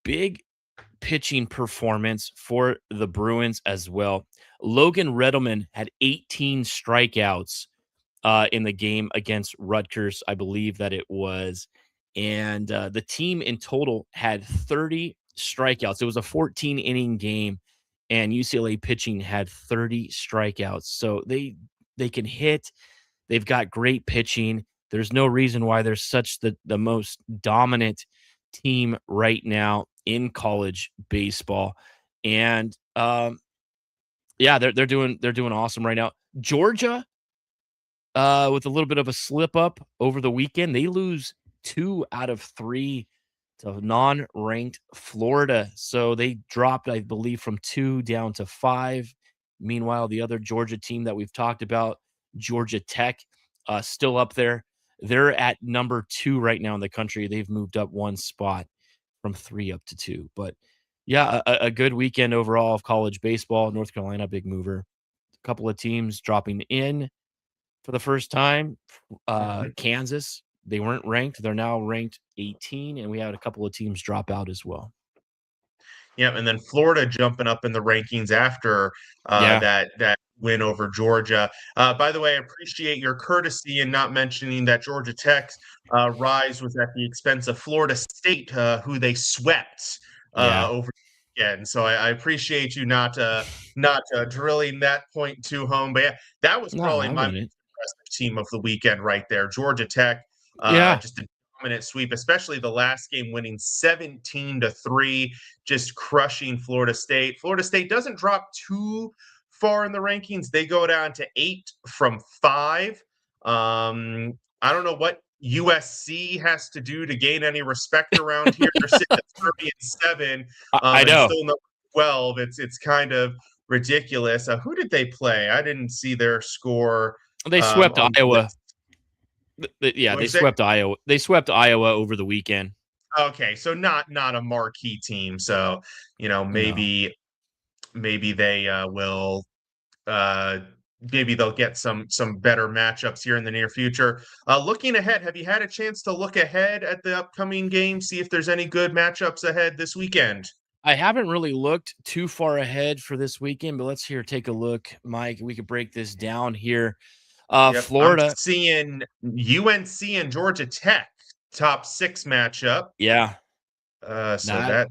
Big pitching performance for the Bruins as well. Logan Redelman had 18 strikeouts in the game against Rutgers, I believe that it was. And the team in total had 30 strikeouts. It was a 14-inning game, and UCLA pitching had 30 strikeouts. So they can hit. They've got great pitching. There's no reason why they're such the most dominant team right now in college baseball. And they're doing awesome right now. Georgia, with a little bit of a slip up over the weekend, they lose 2 out of 3 to non-ranked Florida. So they dropped, I believe, from 2 down to 5. Meanwhile, the other Georgia team that we've talked about, Georgia Tech, still up there. They're at number 2 right now in the country. They've moved up 1 spot from 3 up to 2. But yeah, a good weekend overall of college baseball. North Carolina, big mover. A couple of teams dropping in for the first time. Kansas, they weren't ranked. They're now ranked 18, and we had a couple of teams drop out as well. Yeah, and then Florida jumping up in the rankings after that win over Georgia. By the way, I appreciate your courtesy in not mentioning that Georgia Tech's rise was at the expense of Florida State, who they swept over the weekend. So I appreciate you not drilling that point too home. But yeah, that was probably my most impressive team of the weekend right there. Georgia Tech, just a dominant sweep, especially the last game, winning 17-3, just crushing Florida State. Florida State doesn't drop too far in the rankings. They go down to 8 from 5. I don't know what USC has to do to gain any respect around here. They're sitting at 30-7. I know. Still number 12. It's kind of ridiculous. Who did they play? I didn't see their score. They swept Iowa. Yeah, What'd they you say? swept Iowa. They swept Iowa over the weekend. Okay, so not a marquee team. So No. maybe they will uh maybe they'll get some better matchups here in the near future. Looking ahead, have you had a chance to look ahead at the upcoming game, see if there's any good matchups ahead this weekend? I haven't really looked too far ahead for this weekend, but let's take a look, Mike. We could break this down here. Yep, I'm Florida. seeing UNC and Georgia Tech top 6 matchup. Yeah, So that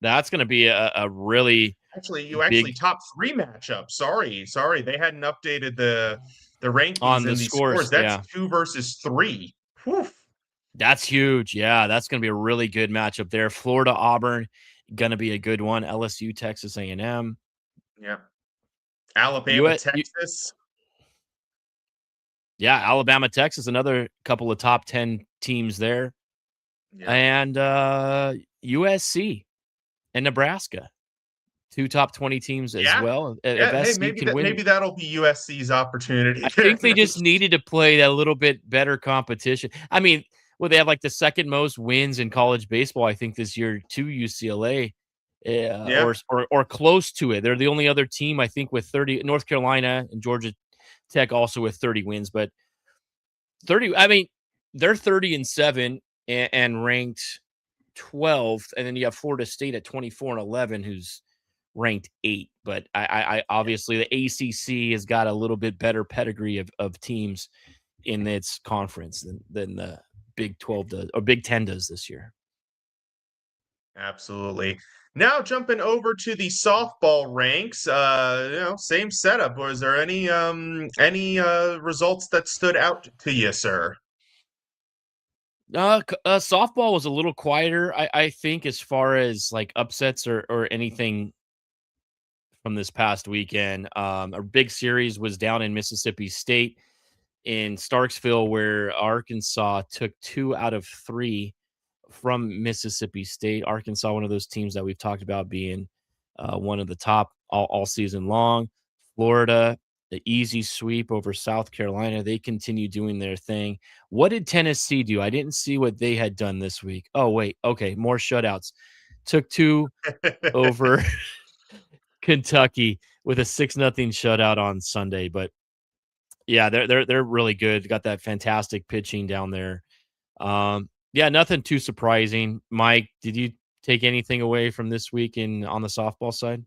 that's going to be a really you actually big top 3 matchup. Sorry, they hadn't updated the rankings on the and the scores. scores. That's Yeah, 2 versus 3. Whew. that's huge. Yeah, that's going to be a really good matchup there. Florida, Auburn, going to be a good one. LSU, Texas A&M. Yeah, Alabama, US, Texas. yeah, Alabama, Texas, another couple of top 10 teams there. Yeah, And USC and Nebraska, 2 top 20 teams as yeah, well. If yeah. Hey, SC can win, maybe that'll be USC's opportunity. I think they just needed to play a little bit better competition. I mean, well, they have like the second most wins in college baseball, I think, this year to UCLA, Yeah, or close to it. They're the only other team, I think, with 30. North Carolina and Georgia Tech also with 30 wins, but 30. I mean, they're 30-7 and ranked 12th, and then you have Florida State at 24-11, who's ranked 8. But I obviously the ACC has got a little bit better pedigree of teams in its conference than the Big 12 does or Big 10 does this year. absolutely. Now jumping over to the softball ranks, same setup. Was there any results that stood out to you, sir? Softball was a little quieter, I think, as far as like upsets or anything from this past weekend. A big series was down in Mississippi State in Starksville, where Arkansas took 2 out of 3 from Mississippi State. Arkansas, one of those teams that we've talked about being one of the top all season long. Florida, the easy sweep over South Carolina. They continue doing their thing. What did Tennessee do? I didn't see what they had done this week. Oh, wait. Okay. More shutouts. Took 2 over Kentucky with a 6-0 shutout on Sunday. But yeah, they're really good. Got that fantastic pitching down there. Yeah, nothing too surprising. Mike, did you take anything away from this week on the softball side?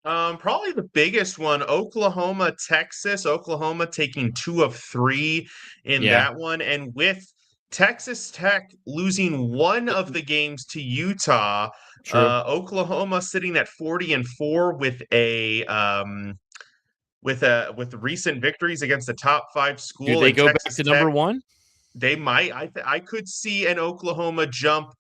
Probably the biggest one, Oklahoma, Texas. Oklahoma taking 2 of 3 in Yeah, that one, and with Texas Tech losing one of the games to Utah, true. Oklahoma sitting at 40-4 with recent victories against the top 5 Do school, they and go back Texas to Tech. number 1? They might. I could see an Oklahoma jump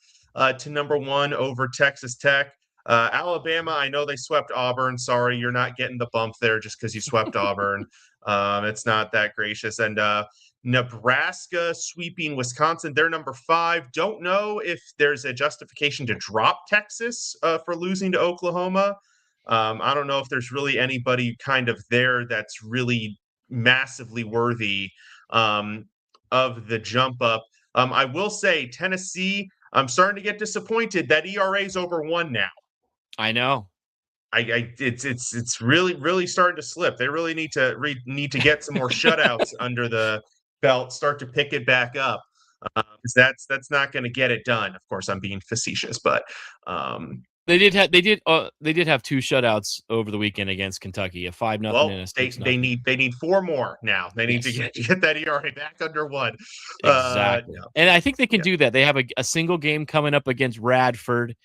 to number 1 over Texas Tech. Alabama, I know they swept Auburn. Sorry, you're not getting the bump there just because you swept Auburn. It's not that gracious. And Nebraska sweeping Wisconsin. They're number 5. Don't know if there's a justification to drop Texas for losing to Oklahoma. I don't know if there's really anybody kind of there that's really massively worthy of the jump up. I will say Tennessee, I'm starting to get disappointed. That ERA is over 1 now. I know. It's really starting to slip. They really need to get some more shutouts under the belt, start to pick it back up. Because that's not going to get it done. Of course, I'm being facetious, but They did have 2 shutouts over the weekend against Kentucky, a 5-0 and a 6-0. they need 4 more now. They need Yes. to get that ERA back under 1. Exactly. No. And I think they can Yeah. do that. They have a single game coming up against Radford,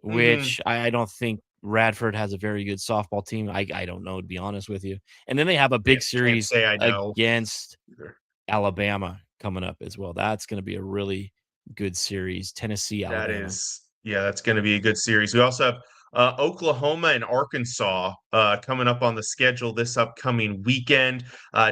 Mhm. which I don't think Radford has a very good softball team. I don't know, to be honest with you. And then they have a Yeah, big can't series say I know against either. Alabama coming up as well. That's going to be a really good series. Tennessee, Alabama. That's going to be a good series. We also have Oklahoma and Arkansas coming up on the schedule this upcoming weekend.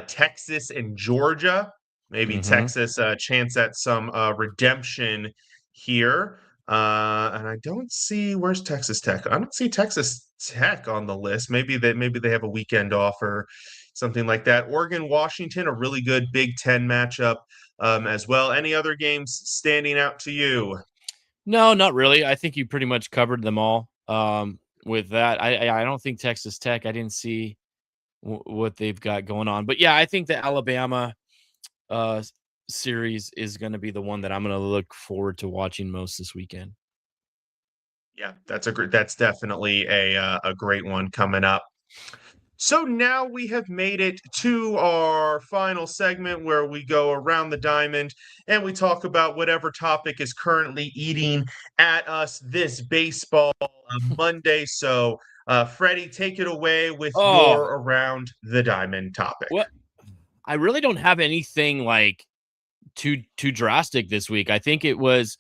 Texas and Georgia. Maybe Mm-hmm. Texas chance at some redemption here. And I don't see where's Texas Tech. I don't see Texas Tech on the list. Maybe they have a weekend off or something like that. Oregon, Washington, a really good Big Ten matchup as well. Any other games standing out to you? No, not really. I think you pretty much covered them all. With that, I don't think Texas Tech. I didn't see what they've got going on, but yeah, I think the Alabama uh series is going to be the one that I'm going to look forward to watching most this weekend. Yeah, that's definitely a great one coming up. So now we have made it to our final segment where we go around the diamond and we talk about whatever topic is currently eating at us this baseball Monday. So, Freddie, take it away with Oh, your around the diamond topic. well, I really don't have anything like too drastic this week. I think it was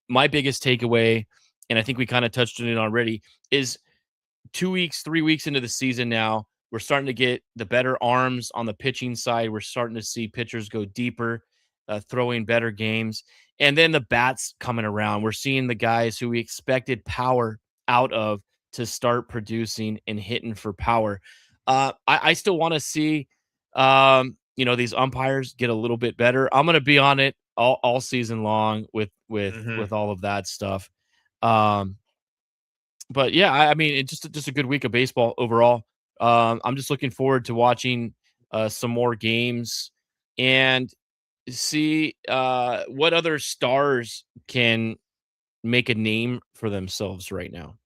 my biggest takeaway, and I think we kind of touched on it already, is 2 weeks, 3 weeks into the season now, we're starting to get the better arms on the pitching side. We're starting to see pitchers go deeper, throwing better games. And then the bats coming around. We're seeing the guys who we expected power out of to start producing and hitting for power. I still want to see, these umpires get a little bit better. I'm going to be on it all season long with Mhm. all of that stuff. Um, but yeah, I mean, it's just a good week of baseball overall. I'm just looking forward to watching some more games and see what other stars can make a name for themselves right now.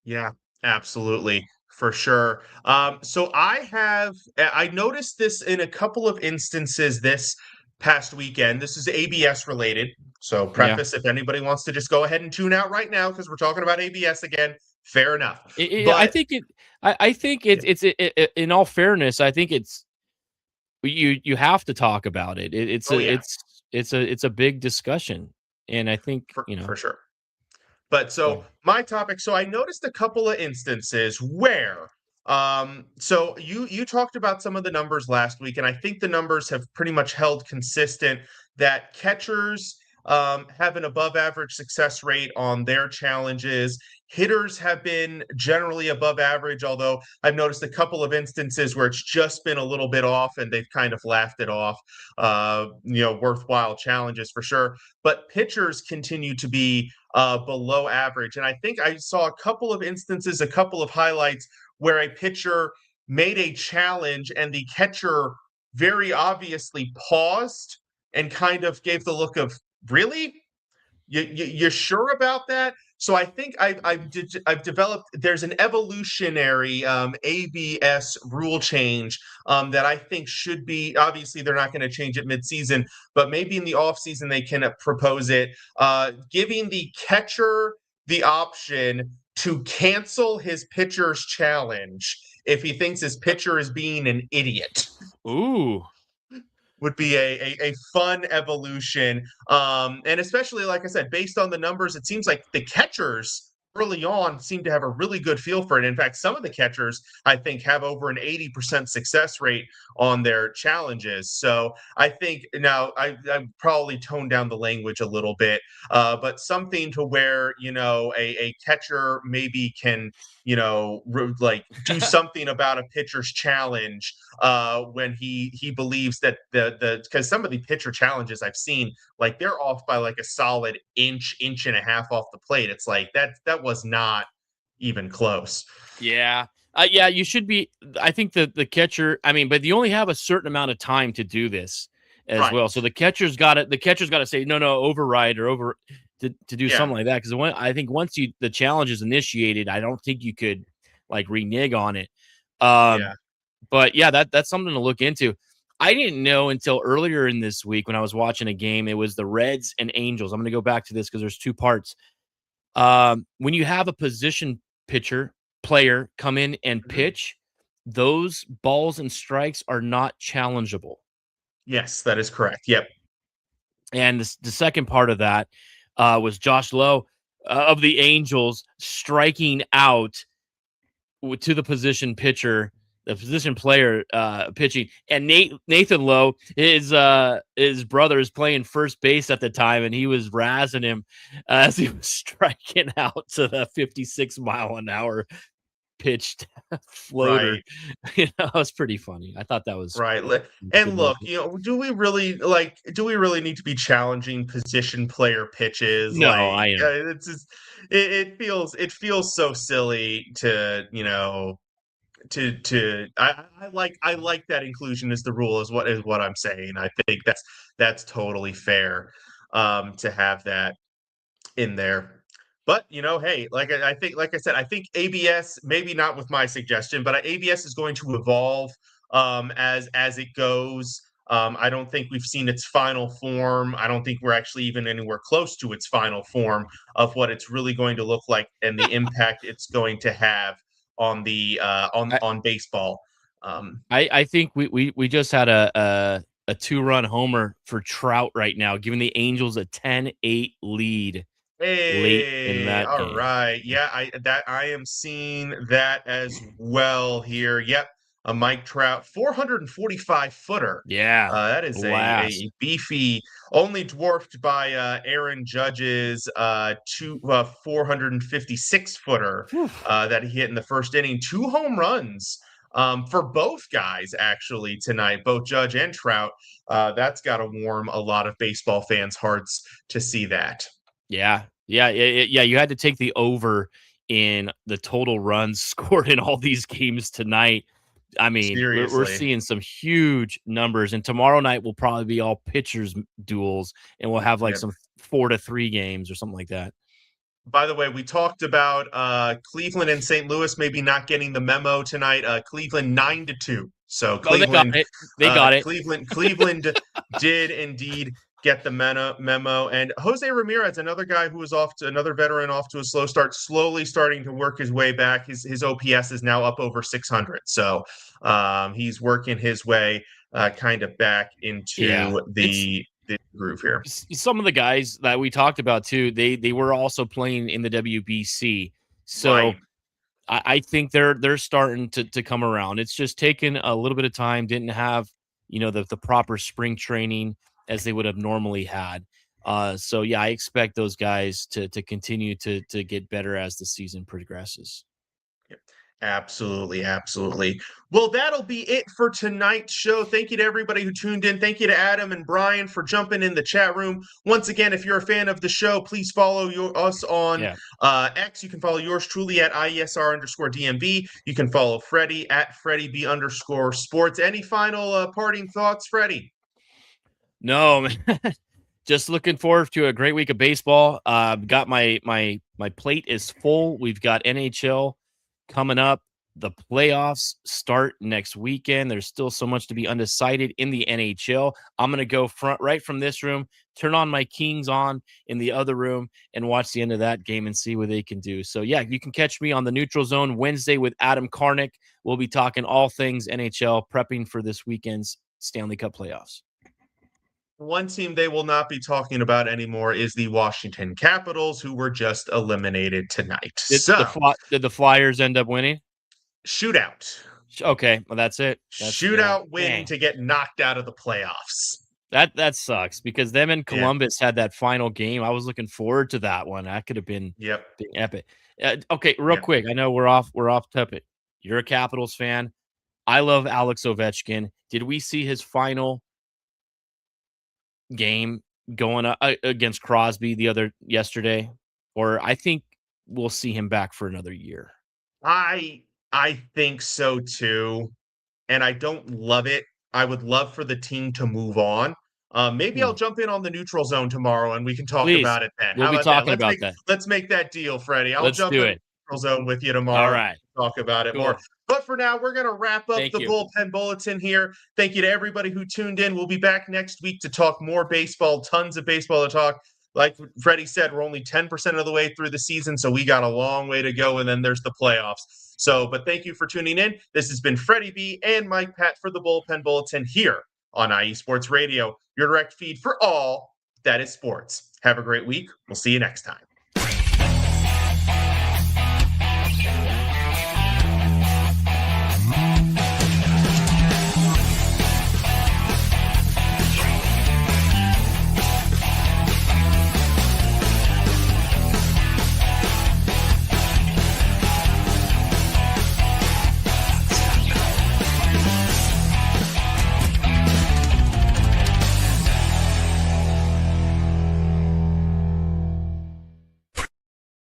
Yeah, absolutely. For sure. So I noticed this in a couple of instances this past weekend. This is ABS related. So Yeah, preface if anybody wants to just go ahead and tune out right now because we're talking about ABS again, fair enough. I But think it. I think yeah, in all fairness, I think it's you have to talk about it. It's oh yeah, it's a big discussion, and I think for sure. But Yeah. so my topic, so I noticed a couple of instances where so you talked about some of the numbers last week, and I think the numbers have pretty much held consistent that catchers have an above average success rate on their challenges. Hitters have been generally above average, although I've noticed a couple of instances where it's just been a little bit off and they've kind of laughed it off. Worthwhile challenges for sure. But pitchers continue to be below average. And I think I saw a couple of instances, a couple of highlights where a pitcher made a challenge and the catcher very obviously paused and kind of gave the look of, really? You're sure about that? So I think I've developed. There's an evolutionary ABS rule change that I think should be. Obviously, they're not going to change it midseason, but maybe in the offseason they can propose it, giving the catcher the option to cancel his pitcher's challenge if he thinks his pitcher is being an idiot Ooh. would be a fun evolution. And especially, like I said, based on the numbers, it seems like the catchers early on seem to have a really good feel for it. In fact, some of the catchers, I think, have over an 80% success rate on their challenges. So I think now I probably toned down the language a little bit, but something to where, a catcher maybe can, like do something about a pitcher's challenge when he believes that the because some of the pitcher challenges I've seen, like they're off by like a solid inch and a half off the plate. It's like that was not even close. Yeah. Yeah, you should be. I think the catcher, I mean, but you only have a certain amount of time to do this as Right. well. So the catcher's got to say, no, override or to do Yeah. something like that. Because I think once the challenge is initiated, I don't think you could like renege on it. Um, Yeah. but yeah, that's something to look into. I didn't know until earlier in this week when I was watching a game. It was the Reds and Angels. I'm going to go back to this because there's two parts. When you have a position player come in and Mhm. pitch, those balls and strikes are not challengeable. Yes, that is correct. Yep. And the second part of that was Josh Lowe of the Angels striking out to the position pitcher, the position player pitching, and Nathan Lowe, his brother is playing first base at the time, and he was razzing him as he was striking out to the 56 mile an hour pitched floater. Right. It was pretty funny. I thought that was Right. good And look, local. do we really need to be challenging position player pitches? No, I know. It's just, it feels so silly to, I like that inclusion is the rule is what I'm saying. I think that's totally fair to have that in there. But hey, like I said, I think ABS, maybe not with my suggestion, but ABS is going to evolve as it goes. I don't think we've seen its final form. I don't think we're actually even anywhere close to its final form of what it's really going to look like and the impact it's going to have on the on baseball. I think we just had a 2-run homer for Trout right now, giving the Angels a 10-8 lead late in Hey, that all game. right. Yeah, I am seeing that as well here. Yep. A Mike Trout 445 footer. Yeah, That is blast. a beefy, only dwarfed by Aaron Judge's 456 footer Whew. that he hit in the first inning. 2 home runs for both guys actually tonight, both Judge and Trout. That's got to warm a lot of baseball fans' hearts to see that. Yeah. Yeah, yeah, you had to take the over in the total runs scored in all these games tonight. I mean, we're Seriously. seeing some huge numbers, and tomorrow night will probably be all pitchers duels, and we'll have like Yeah. some 4-3 games or something like that. By the way, we talked about Cleveland and St. Louis maybe not getting the memo tonight. Cleveland 9-2. So Oh, they got Cleveland, it. They got it. Cleveland did indeed get the memo. And Jose Ramirez, another guy who was another veteran off to a slow start, slowly starting to work his way back. His OPS is now up over 600. So he's working his way kind of back Yeah, into it's the groove here. some of the guys that we talked about too. They were also playing in the WBC, so Right. I think they're starting to come around. It's just taken a little bit of time. Didn't have the proper spring training as they would have normally had. So yeah, I expect those guys to continue to get better as the season progresses. Absolutely, absolutely. Well, that'll be it for tonight's show. Thank you to everybody who tuned in. Thank you to Adam and Brian for jumping in the chat room. Once again, if you're a fan of the show, please follow us on Yeah. X. You can follow yours truly at IESR_DMB. You can follow Freddie at FreddieB_sports. Any final parting thoughts, Freddie? No, man. Just looking forward to a great week of baseball. Got my plate is full. We've got NHL coming up. The playoffs start next weekend. There's still so much to be undecided in the NHL. I'm going to go right from this room, turn on my Kings on in the other room, and watch the end of that game and see what they can do. So, yeah, you can catch me on the Neutral Zone Wednesday with Adam Karnick. We'll be talking all things NHL, prepping for this weekend's Stanley Cup playoffs. One team they will not be talking about anymore is the Washington Capitals, who were just eliminated tonight. Did the Flyers end up winning? Shootout. Okay, well, that's it. Shootout win Dang. to get knocked out of the playoffs. That sucks because them and Columbus had that final game. I was looking forward to that one. That could have been epic. Okay, real quick. I know we're off topic. You're a Capitals fan. I love Alex Ovechkin. Did we see his final game going against Crosby yesterday? Or I think we'll see him back for another year. I think so too, and I don't love it. I would love for the team to move on. Maybe I'll jump in on the Neutral Zone tomorrow and we can talk about it then. We'll How be about talking that? about that. Let's make that deal, Freddie. I'll Let's jump do in it. the Neutral Zone with you tomorrow. All right. Talk about it Cool. more. But for now, we're going to wrap up Thank the you. Bullpen Bulletin here. Thank you to everybody who tuned in. We'll be back next week to talk more baseball, tons of baseball to talk. Like Freddie said, we're only 10% of the way through the season, so we got a long way to go, and then there's the playoffs. So, but thank you for tuning in. This has been Freddie B and Mike Patt for the Bullpen Bulletin here on IE Sports Radio, your direct feed for all that is sports. Have a great week. We'll see you next time.